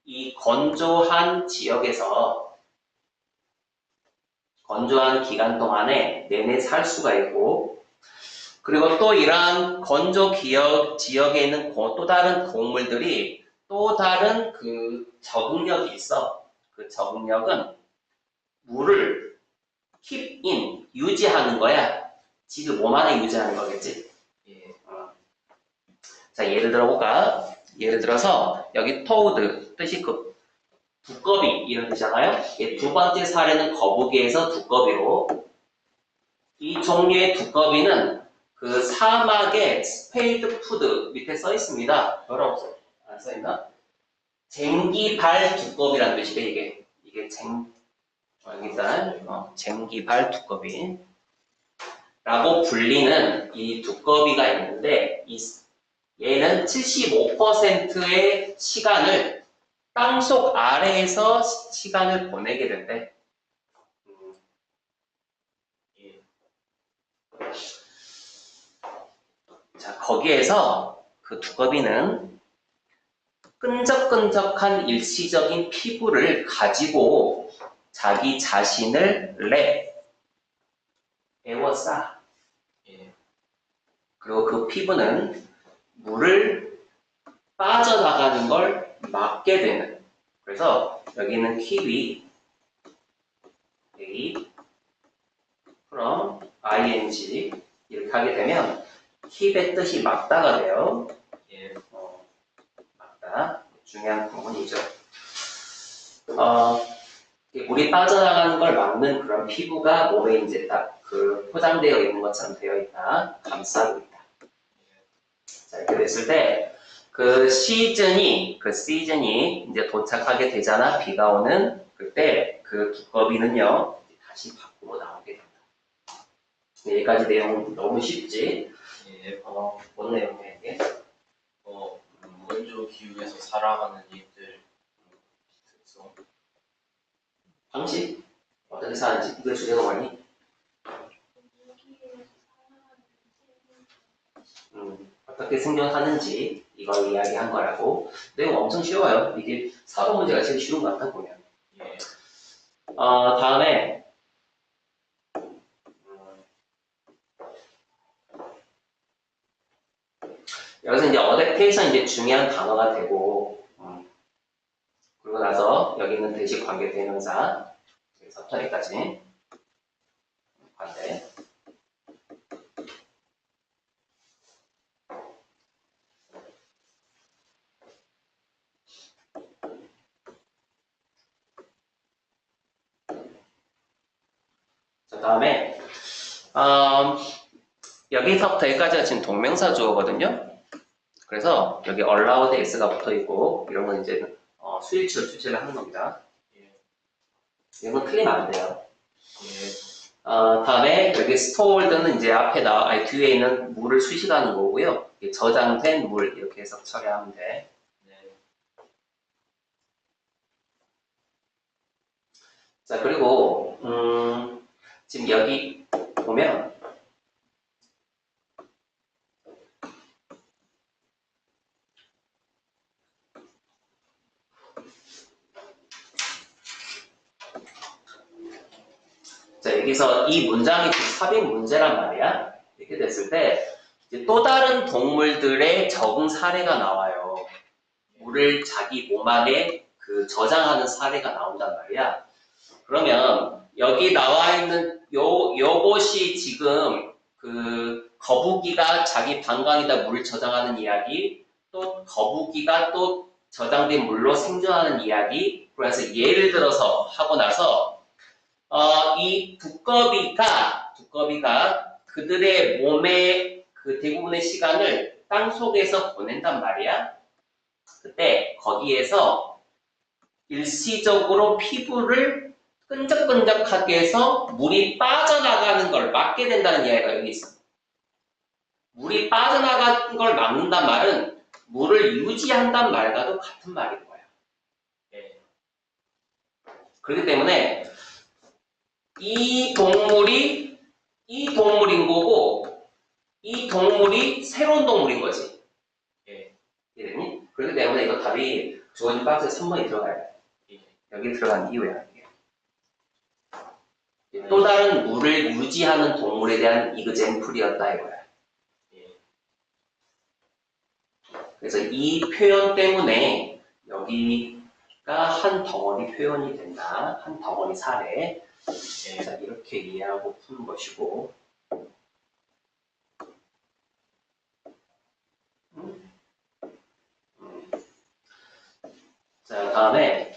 이 건조한 지역에서 건조한 기간 동안에 내내 살 수가 있고 그리고 또 이러한 건조 지역에 있는 또 다른 동물들이 또 다른 그 적응력이 있어. 그 적응력은 물을 keep in, 유지하는 거야. 지금 몸 안에 유지하는 거겠지. 예. 자, 예를 들어볼까? 예를 들어서 여기 toad 뜻이 그 두꺼비 이런 뜻이잖아요. 두 번째 사례는 거북이에서 두꺼비로 이 종류의 두꺼비는 그 사막의 스페이드 푸드 밑에 써 있습니다. 뭐라고 안 써 있나? 쟁기발 두꺼비라는 뜻이래 이게. 이게 일단 쟁기발 두꺼비 라고 불리는 이 두꺼비가 있는데 얘는 75%의 시간을 땅속 아래에서 시간을 보내게 된대. 예. 자, 거기에서 그 두꺼비는 끈적끈적한 일시적인 피부를 가지고 자기 자신을 에워싸. 예. 그리고 그 피부는 물을 빠져나가는 걸 막게 되는. 그래서 여기는 키위, A, from, ing 이렇게 하게 되면 킵의 뜻이 막다가 돼요. 예. 막다. 중요한 부분이죠. 물이 빠져나가는 걸 막는 그런 피부가 몸에 이제 딱 그 포장되어 있는 것처럼 되어 있다. 감싸고 있다. 자, 이렇게 됐을 때 그 시즌이 이제 도착하게 되잖아. 비가 오는 그때 그 두꺼비는요 다시 밖으로 나오게 된다. 여기까지 내용 너무 쉽지? 예. 뭔 내용이야 이게? 건조 기후에서 살아가는 일들 특성. 방식? 어떻게 사는지 이거 주제가 뭐니? 여기에서 살아가는 어떻게 생존하는지 이걸 이야기한 거라고. 내용 엄청 쉬워요. 이게 사고 문제가 제일 쉬운 것 같아 보면. 예. 다음에 여기서 이제 어댑테이션 이제 중요한 단어가 되고 그러고 나서 여기는 대시 관계 대명사 서터리까지 관대. 자, 다음에 여기서부터 여기까지가 지금 동명사 주어거든요. 그래서 여기 allowed s가 붙어 있고 이런 건 이제 수일치로 출제를 하는 겁니다. 예. 이런 건 틀리면 안 돼요. 예. 다음에 여기 stored는 이제 뒤에 있는 물을 수식하는 거고요. 저장된 물 이렇게 해서 처리하면 돼. 네. 자, 그리고 지금 여기 보면 자, 여기서 이 문장이 지금 삽입 문제란 말이야. 이렇게 됐을 때 이제 또 다른 동물들의 적응 사례가 나와요. 물을 자기 몸 안에 그 저장하는 사례가 나온단 말이야. 그러면 여기 나와 있는 요것이 지금 그 거북이가 자기 방광에다 물을 저장하는 이야기, 또 거북이가 또 저장된 물로 생존하는 이야기. 그래서 예를 들어서 하고 나서 이 두꺼비가 그들의 몸의 그 대부분의 시간을 땅 속에서 보낸단 말이야. 그때 거기에서 일시적으로 피부를 끈적끈적하게 해서 물이 빠져나가는 걸 막게 된다는 이야기가 여기 있어. 물이 빠져나가는 걸 막는단 말은 물을 유지한단 말과도 같은 말인 거야. 예. 그렇기 때문에 이 동물인 거고 이 동물이 새로운 동물인 거지. 예. 이해되니? 그렇기 때문에 이거 답이 주어진 박스에 3번이 들어가야 돼. 예. 여기 들어간 이유야. 이게. 또 다른 물을 유지하는 동물에 대한 이그젠플이었다 이거야. 예. 그래서 이 표현 때문에 여기가 한 덩어리 표현이 된다. 한 덩어리 사례. 예. 자, 이렇게 이해하고 푸는 것이고. 자, 다음에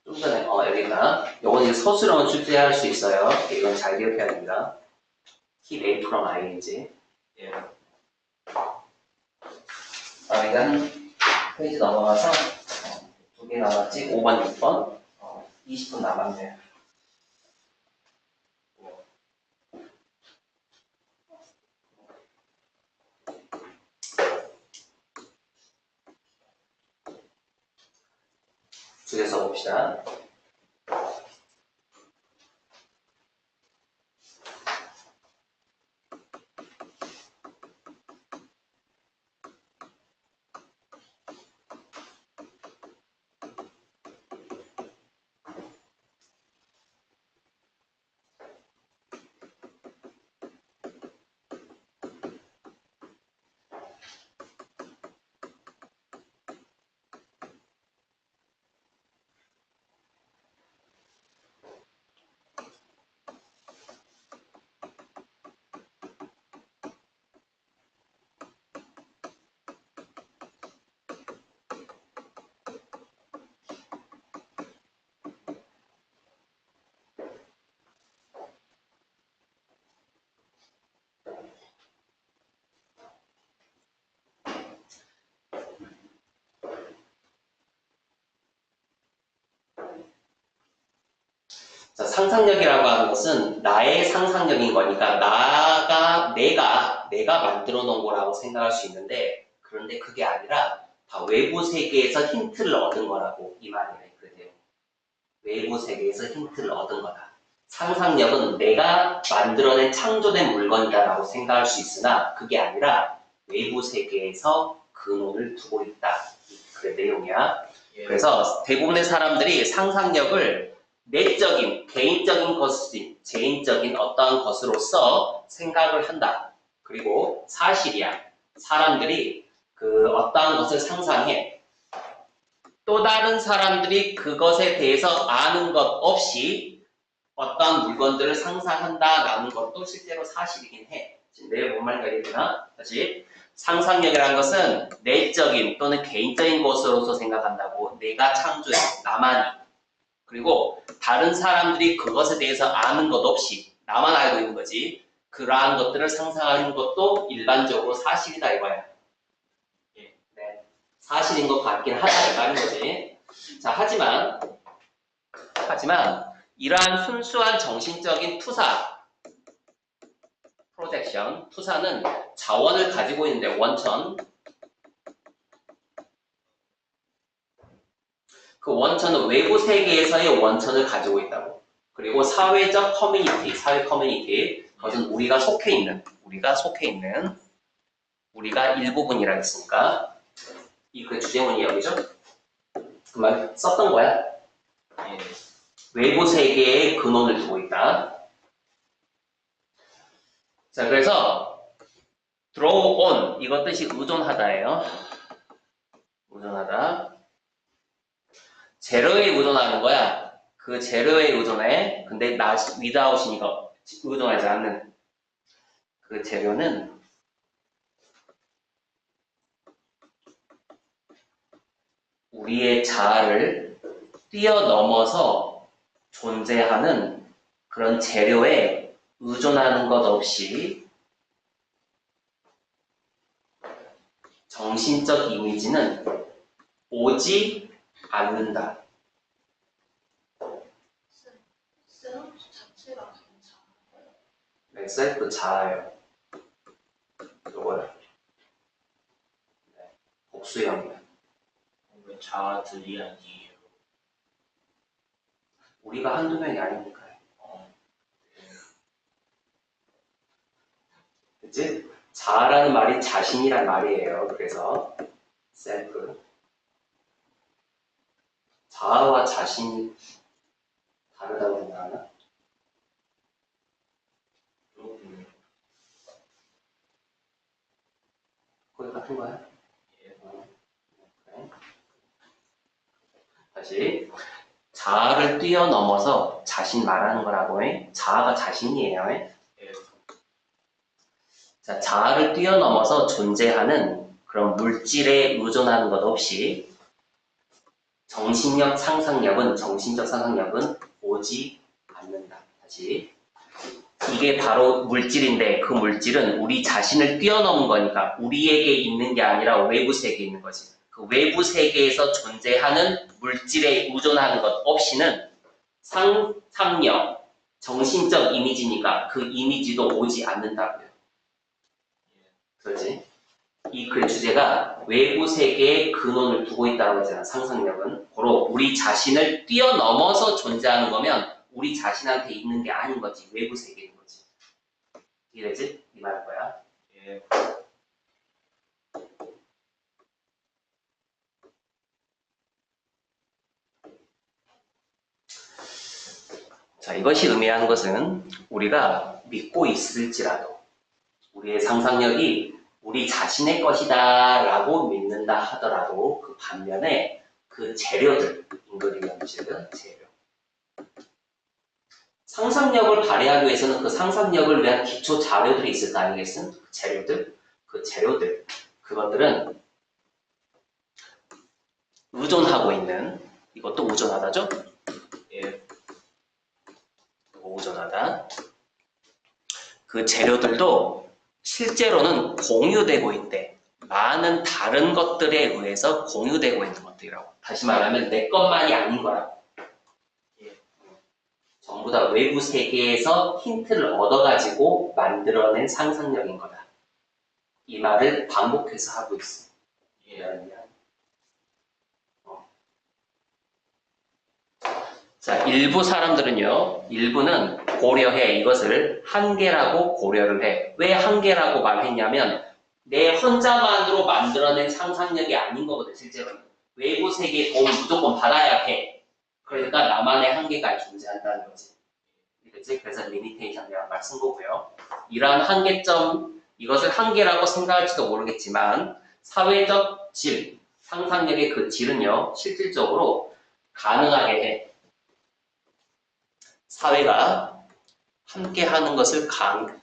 좀 전에 여기다 요건 이제 서술형은 출제할 수 있어요. 이건 잘 기억해야 됩니다. keep A from ing. 예. 이제 한 페이지 넘어가서 두 개 남았지. 5번, 6번. 20분 남았네요. 두 개 써봅시다. 자, 상상력이라고 하는 것은 나의 상상력인 거니까 내가 만들어 놓은 거라고 생각할 수 있는데, 그런데 그게 아니라 다 외부 세계에서 힌트를 얻은 거라고 이 말이네. 그래요. 외부 세계에서 힌트를 얻은 거다. 상상력은 내가 만들어낸 창조된 물건이다라고 생각할 수 있으나 그게 아니라 외부 세계에서 근원을 두고 있다. 그게 내용이야. 예. 그래서 대부분의 사람들이 상상력을 내적인, 개인적인 것이 개인적인 어떠한 것으로서 생각을 한다. 그리고 사실이야. 사람들이 그 어떠한 것을 상상해. 또 다른 사람들이 그것에 대해서 아는 것 없이 어떠한 물건들을 상상한다라는 것도 실제로 사실이긴 해. 지금 내가 뭔 말인가 이해되나? 다시. 상상력이라는 것은 내적인 또는 개인적인 것으로서 생각한다고. 내가 창조해. 나만이. 그리고 다른 사람들이 그것에 대해서 아는 것 없이 나만 알고 있는 거지. 그러한 것들을 상상하는 것도 일반적으로 사실이다 이거야. 네. 사실인 것 같긴 하다 이 말인 거지. 자, 하지만 이러한 순수한 정신적인 투사, 프로젝션, 투사는 자원을 가지고 있는데 원천, 그 원천은 외부 세계에서의 원천을 가지고 있다고. 그리고 사회적 커뮤니티, 사회 커뮤니티, 그것은 우리가 속해 있는, 우리가 일부분이라 했으니까 그 주제문이 여기죠? 그 말 썼던 거야. 예. 외부 세계에 근원을 두고 있다. 자, 그래서 draw on 이것 뜻이 의존하다예요. 의존하다. 재료에 의존하는 거야. 그 재료에 의존해. 근데 without이니까 의존하지 않는 그 재료는 우리의 자아를 뛰어넘어서 존재하는 그런 재료에 의존하는 것 없이 정신적 이미지는 오지 않는다. 셀프 자체가 정자. 네, 셀프 자아예요. 요거요. 네, 복수형이에요. 왜 자아들이 아니에요? 우리가 한두 명이 아니니까요. 그치? 자아라는 말이 자신이란 말이에요. 그래서 셀프. 자아와 자신이 다르다고 생각하나? 조금 거의 같은 거야? 예. 그래. 다시. 자아를 뛰어넘어서 자신 말하는 거라고 해. 자아가 자신이에요. 해. 예. 자, 자아를 뛰어넘어서 존재하는 그런 물질에 의존하는 것 없이 정신적 상상력은 오지 않는다. 다시. 이게 바로 물질인데 그 물질은 우리 자신을 뛰어넘은 거니까 우리에게 있는 게 아니라 외부 세계에 있는 거지. 그 외부 세계에서 존재하는 물질에 의존하는 것 없이는 상상력, 정신적 이미지니까 그 이미지도 오지 않는다고요. 그렇지? 이 글 주제가 외부 세계에 근원을 두고 있다고 하잖아. 상상력은 고로 우리 자신을 뛰어넘어서 존재하는 거면 우리 자신한테 있는 게 아닌 거지. 외부 세계인 거지. 이해되지? 이 말할 거야. 예. 자, 이것이 의미하는 것은 우리가 믿고 있을지라도 우리의 상상력이 우리 자신의 것이다 라고 믿는다 하더라도 그 반면에 그 재료들, 인그리언츠는 재료. 상상력을 발휘하기 위해서는 그 상상력을 위한 기초 자료들이 있을 거 아니겠음? 그 재료들, 그것들은 의존하고 있는, 이것도 의존하다죠? 예. 의존하다. 그 재료들도 실제로는 공유되고 있대. 많은 다른 것들에 의해서 공유되고 있는 것들이라고. 다시 말하면 내 것만이 아닌 거라고. 전부 다 외부 세계에서 힌트를 얻어가지고 만들어낸 상상력인 거다. 이 말을 반복해서 하고 있어. 예. 자, 일부 사람들은요, 일부는 고려해. 이것을 한계라고 고려를 해. 왜 한계라고 말했냐면, 내 혼자만으로 만들어낸 상상력이 아닌 거거든, 실제로는. 외부 세계의 도움을 무조건 받아야 해. 그러니까 나만의 한계가 존재한다는 거지. 그치? 그래서 리미테이션이라는 말 쓴 거고요. 이러한 한계점, 이것을 한계라고 생각할지도 모르겠지만, 사회적 질, 상상력의 그 질은요, 실질적으로 가능하게 해. 사회가 함께 하는 것을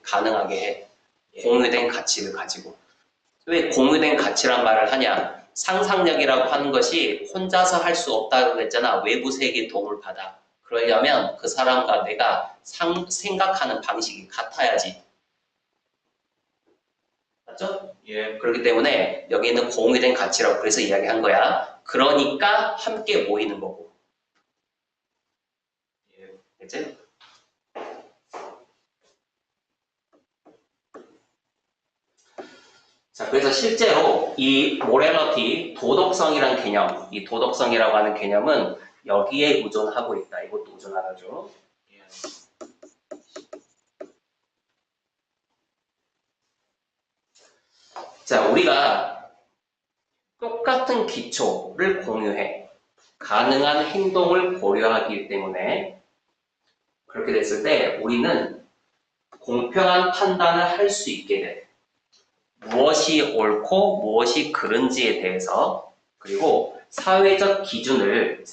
가능하게 해. 공유된 가치를 가지고. 왜 공유된 가치란 말을 하냐? 상상력이라고 하는 것이 혼자서 할 수 없다고 했잖아. 외부 세계의 도움을 받아. 그러려면 그 사람과 내가 생각하는 방식이 같아야지. 맞죠? 예. 그렇기 때문에 여기 있는 공유된 가치라고 그래서 이야기한 거야. 그러니까 함께 모이는 거고. 예. 그치? 자, 그래서 실제로 이 모래러티, 도덕성이란 개념, 이 도덕성이라고 하는 개념은 여기에 의존하고 있다. 이것도 의존하죠. 예. 자, 우리가 똑같은 기초를 공유해. 가능한 행동을 고려하기 때문에 그렇게 됐을 때 우리는 공평한 판단을 할 수 있게 돼. 무엇이 옳고 무엇이 그른지에 대해서 그리고 사회적 기준을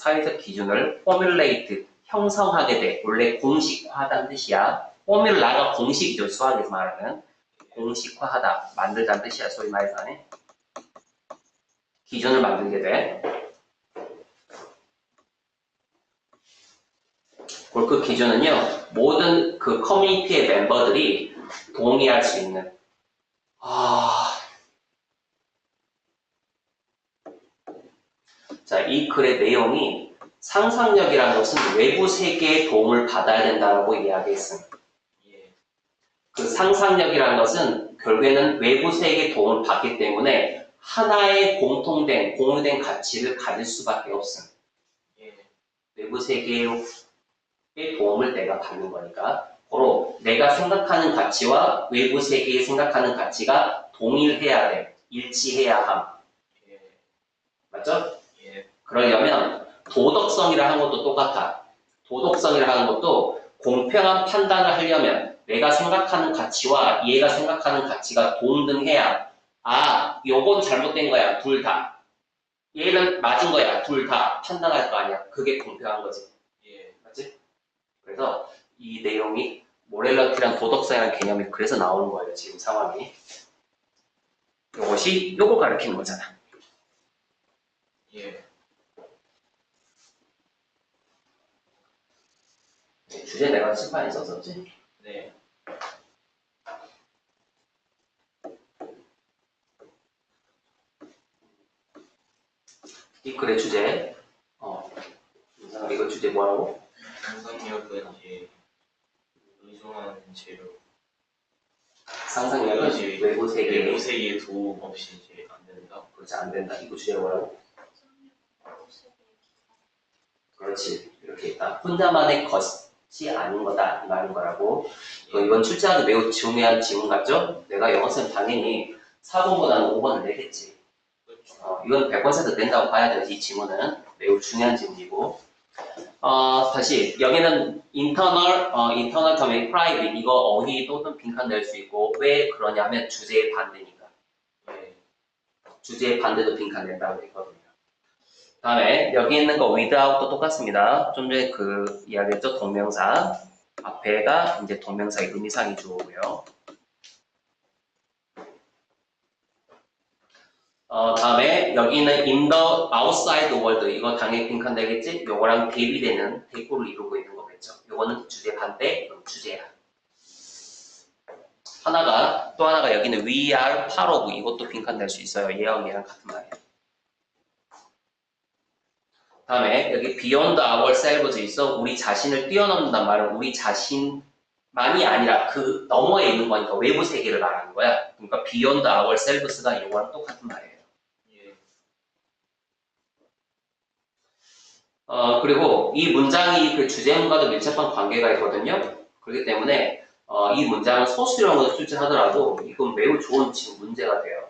포뮬레이트, 형성하게 돼. 원래 공식화하다는 뜻이야. 포뮬라가 공식이죠. 수학에서 말하는. 공식화하다, 만들다는 뜻이야. 소위 말해서. 기준을 만들게 돼. 그리고 그 기준은요, 모든 그 커뮤니티의 멤버들이 동의할 수 있는, 이 글의 내용이 상상력이라는 것은 외부 세계의 도움을 받아야 된다고 이야기했습니다. 예. 그 상상력이라는 것은 결국에는 외부 세계의 도움을 받기 때문에 하나의 공통된, 공유된 가치를 가질 수밖에 없습니다. 예. 외부 세계의 도움을 내가 받는 거니까. 바로 내가 생각하는 가치와 외부 세계에 생각하는 가치가 동일해야 돼. 일치해야 함. 예. 맞죠? 예. 그러려면 도덕성이라 하는 것도 똑같아. 도덕성이라 하는 것도 공평한 판단을 하려면 내가 생각하는 가치와 얘가 생각하는 가치가 동등해야 요건 잘못된 거야. 둘 다. 얘는 맞은 거야. 둘 다. 판단할 거 아니야. 그게 공평한 거지. 예. 맞지? 그래서 이 내용이 모렐러티랑 도덕성이라는 개념이 그래서 나오는 거예요. 지금 상황이. 이것이 요거 가르치는 거잖아. 예. 주제 내가 칠판에 썼었지? 네. 이 글의 주제. 이거 주제 뭐라고? 상상력은 이제 의존하는 재료. 상상력은 이제 외부 세계에 외부 세계의 도움 없이 이제 안 된다. 그렇지 안 된다. 이거 주제 뭐라고? 그렇지. 이렇게 있다. 혼자만의 것이 아닌 거다. 이 말인 거라고. 이건 출제하기 매우 중요한 지문 같죠? 내가 영어쌤 당연히 4번보다는 5번을 내겠지. 이건 100% 낸다고 봐야 돼요. 이 지문은 매우 중요한 지문이고. 다시 여기는 internal 점의 private 이거 어휘 또는 빈칸 낼 수 있고 왜 그러냐면 주제의 반대니까. 예. 주제의 반대도 빈칸 낸다고 했거든요. 다음에 여기 있는 거 without도 똑같습니다. 좀 전에 그 이야기했죠. 동명사 앞에가 이제 동명사의 의미상이 주어고요. 다음에 여기는 in the outside world 이거 당연히 빈칸 되겠지? 요거랑 대비되는 대꾸를 이루고 있는 거겠죠. 요거는 주제 반대, 이건 주제야. 또 하나가 여기는 we are part of 이것도 빈칸 될 수 있어요. 얘랑 같은 말이에요. 다음에 여기 beyond ourselves 있어. 우리 자신을 뛰어넘는단 말은 우리 자신만이 아니라 그 너머에 있는 거니까 외부 세계를 말하는 거야. 그러니까 beyond ourselves가 이거랑 똑같은 말이에요. 예. 그리고 이 문장이 그 주제문과도 밀접한 관계가 있거든요. 그렇기 때문에 이 문장은 소수령으로 출제하더라도 이건 매우 좋은 지금 문제가 돼요.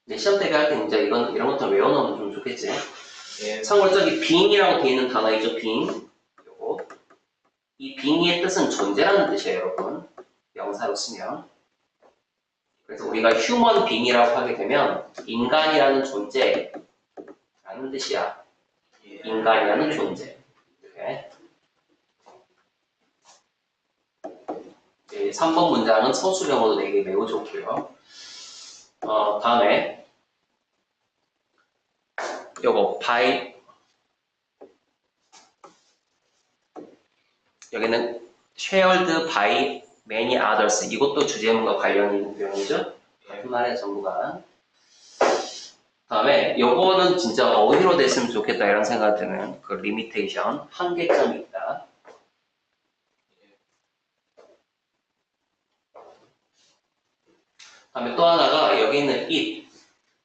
근데 시험 대비할 때 이제 이런 것들 외워놓으면 좀 좋겠지. 예. 참고로 저기 being이라고 되어 있는 단어이죠. being. 요거. 이 being의 뜻은 존재라는 뜻이에요, 여러분. 명사로 쓰면. 그래서 우리가 human being이라고 하게 되면 인간이라는 존재라는 뜻이야. 예. 인간이라는 존재. 이렇게. 3번 문장은 서술형으로 내기 매우 좋고요. 다음에 요거 by 여기는 shared by many others 이것도 주제문과 관련 있는 표현이죠. 같은 말이야 전부가. 다음에 요거는 진짜 어휘로 됐으면 좋겠다 이런 생각 드는 그 리미테이션 한계점이 있다. 다음에 또 하나가 여기 있는 it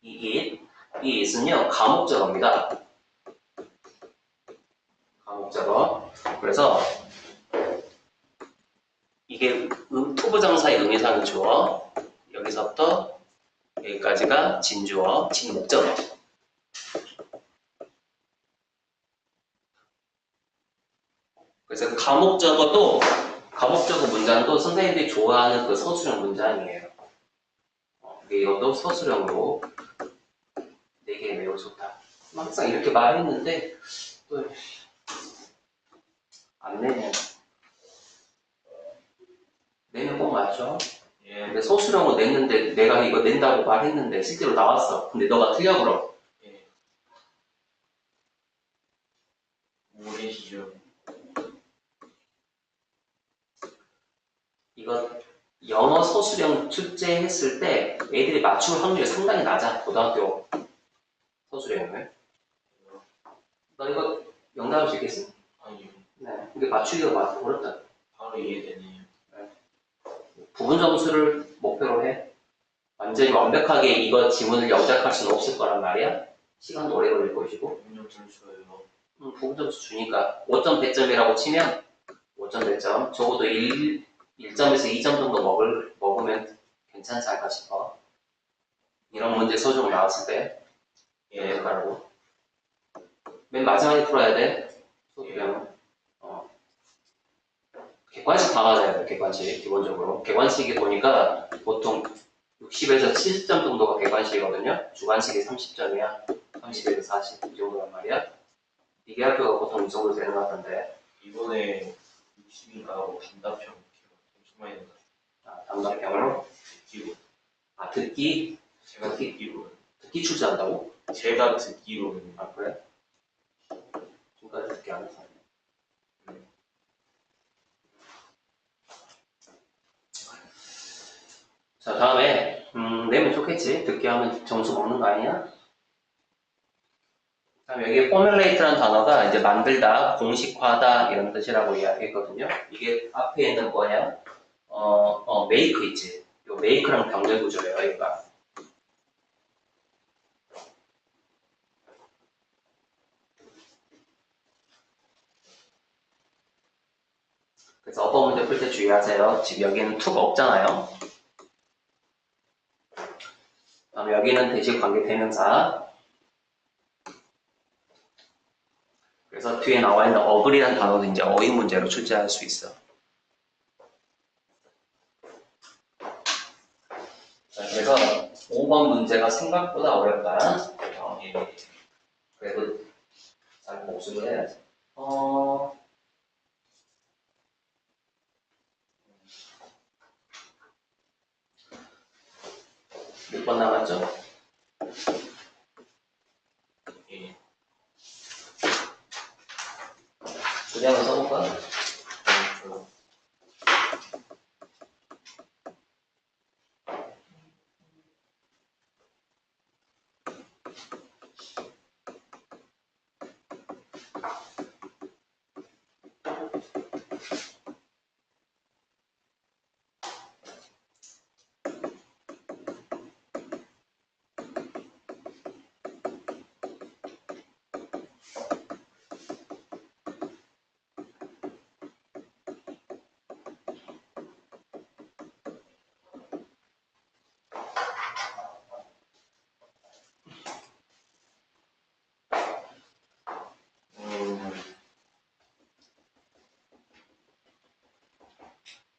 이 it은요 가목적어입니다. 가목적어. 그래서 이게 투부정사의 의미상의 주어 여기서부터 여기까지가 진주어, 진목적어. 그래서 가목적어 문장도 선생님들이 좋아하는 그 서술형 문장이에요. 이것도 서술형으로 내게 매우 좋다. 항상 이렇게 말했는데 또 안 내면 꼭 맞죠? 예. 근데 서술형으로 냈는데 내가 이거 낸다고 말했는데 실제로 나왔어. 근데 너가 틀려 그럼. 예. 모래시죠. 이거 영어 서술형 출제했을 때 애들이 맞출 확률이 상당히 낮아. 고등학교 서술형을. 너 이거 영감할 수 있겠어? 아니요. 네. 근데 맞추기가 어렵다. 바로 이해되네요. 부분 점수를 목표로 해. 완전히 완벽하게 이거 지문을 영작할 수는 없을 거란 말이야. 시간도 오래 걸릴 것이고. 운영 점수예요. 부분 점수 주니까 5점 100점이라고 치면 5점 100점 적어도 1점에서 2점 정도 먹으면 괜찮지 않을까 싶어. 이런 문제 소종 나왔을 때 예. 영작하라고. 맨 마지막에 풀어야 돼. 소수형은. 객관식 다 맞아야 돼. 객관식 기본적으로. 객관식이 보니까 보통 60에서 70점 정도가 객관식이거든요. 주관식이 30점이야. 30에서 40 이 정도란 말이야. 이게 학교가 보통 이 정도 되는 것 같은데. 이번에 60인가 하고 단답형 엄청 많이 나왔어요. 아, 단답형으로. 듣기로. 아, 듣기 제가 듣기로는. 출제한다고? 제가 듣기로는. 아, 그래? 지금까지 듣기 안 했어. 자, 다음에 내면 좋겠지. 듣기 하면 점수 먹는 거 아니야? 다음 여기 포뮬레이트라는 단어가 이제 만들다, 공식화다 이런 뜻이라고 이야기했거든요. 이게 앞에 있는 뭐냐? 메이크 있지. 요 메이크랑 병렬 구조예요, 얘가. 그래서 어법 문제 풀 때 주의하세요. 지금 여기는 to가 없잖아요. 다음 여기는 대시 관계 대명사. 그래서 뒤에 나와 있는 어글이라는 단어도 이제 어휘 문제로 출제할 수 있어. 자, 그래서 5번 문제가 생각보다 어렵다. 예. 그래도 잘 복습을 해야지. 몇 번 남았죠? 예. 주제 한번 써볼까? 저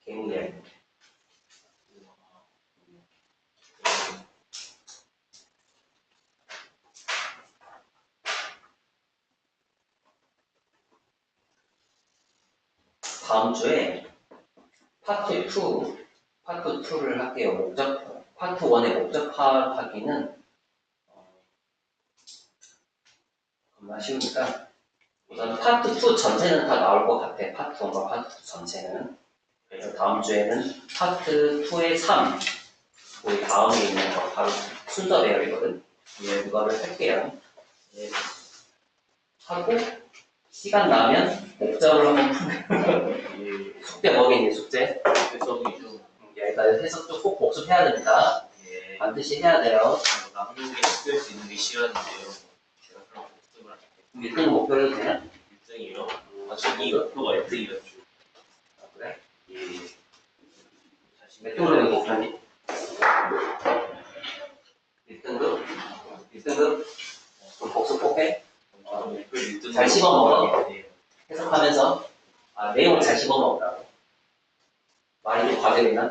개인기야. 다음 주에 파트 2를 할게요. 파트 1의 목적화하기는 겁나 쉬우니까 우선 파트 2 전체는 다 나올 것 같아. 파트 1과 파트 2 전체는. 그래서 다음 주에는 파트 2의 3, 우리 다음에 있는 거 바로 순서 배열이거든. 예, 그거를 할게요. 예. 하고 시간 나면 목적을 한번 풀면 숙제 뭐겠니 숙제? 해석이 좀. 얘가 해석 좀 꼭 복습해야 됩니다. 예. 반드시 해야 돼요. 남는 게 쓸 수 있는 게 싫었는데요. 제가 그런 복습을 안 해요. 1등 목표로 해도 되냐? 1등이요? 아, 저기 목표가 1등이었죠. 아, 그래? 예. 몇 등으로 된 목표니? 1등급? 1등급? 그럼 복습 꼭 해? 목표 1등. 잘 씹어먹어? 네. 해석하면서 내용을 잘 씹어먹으라고. 말이 좀 과대됐나?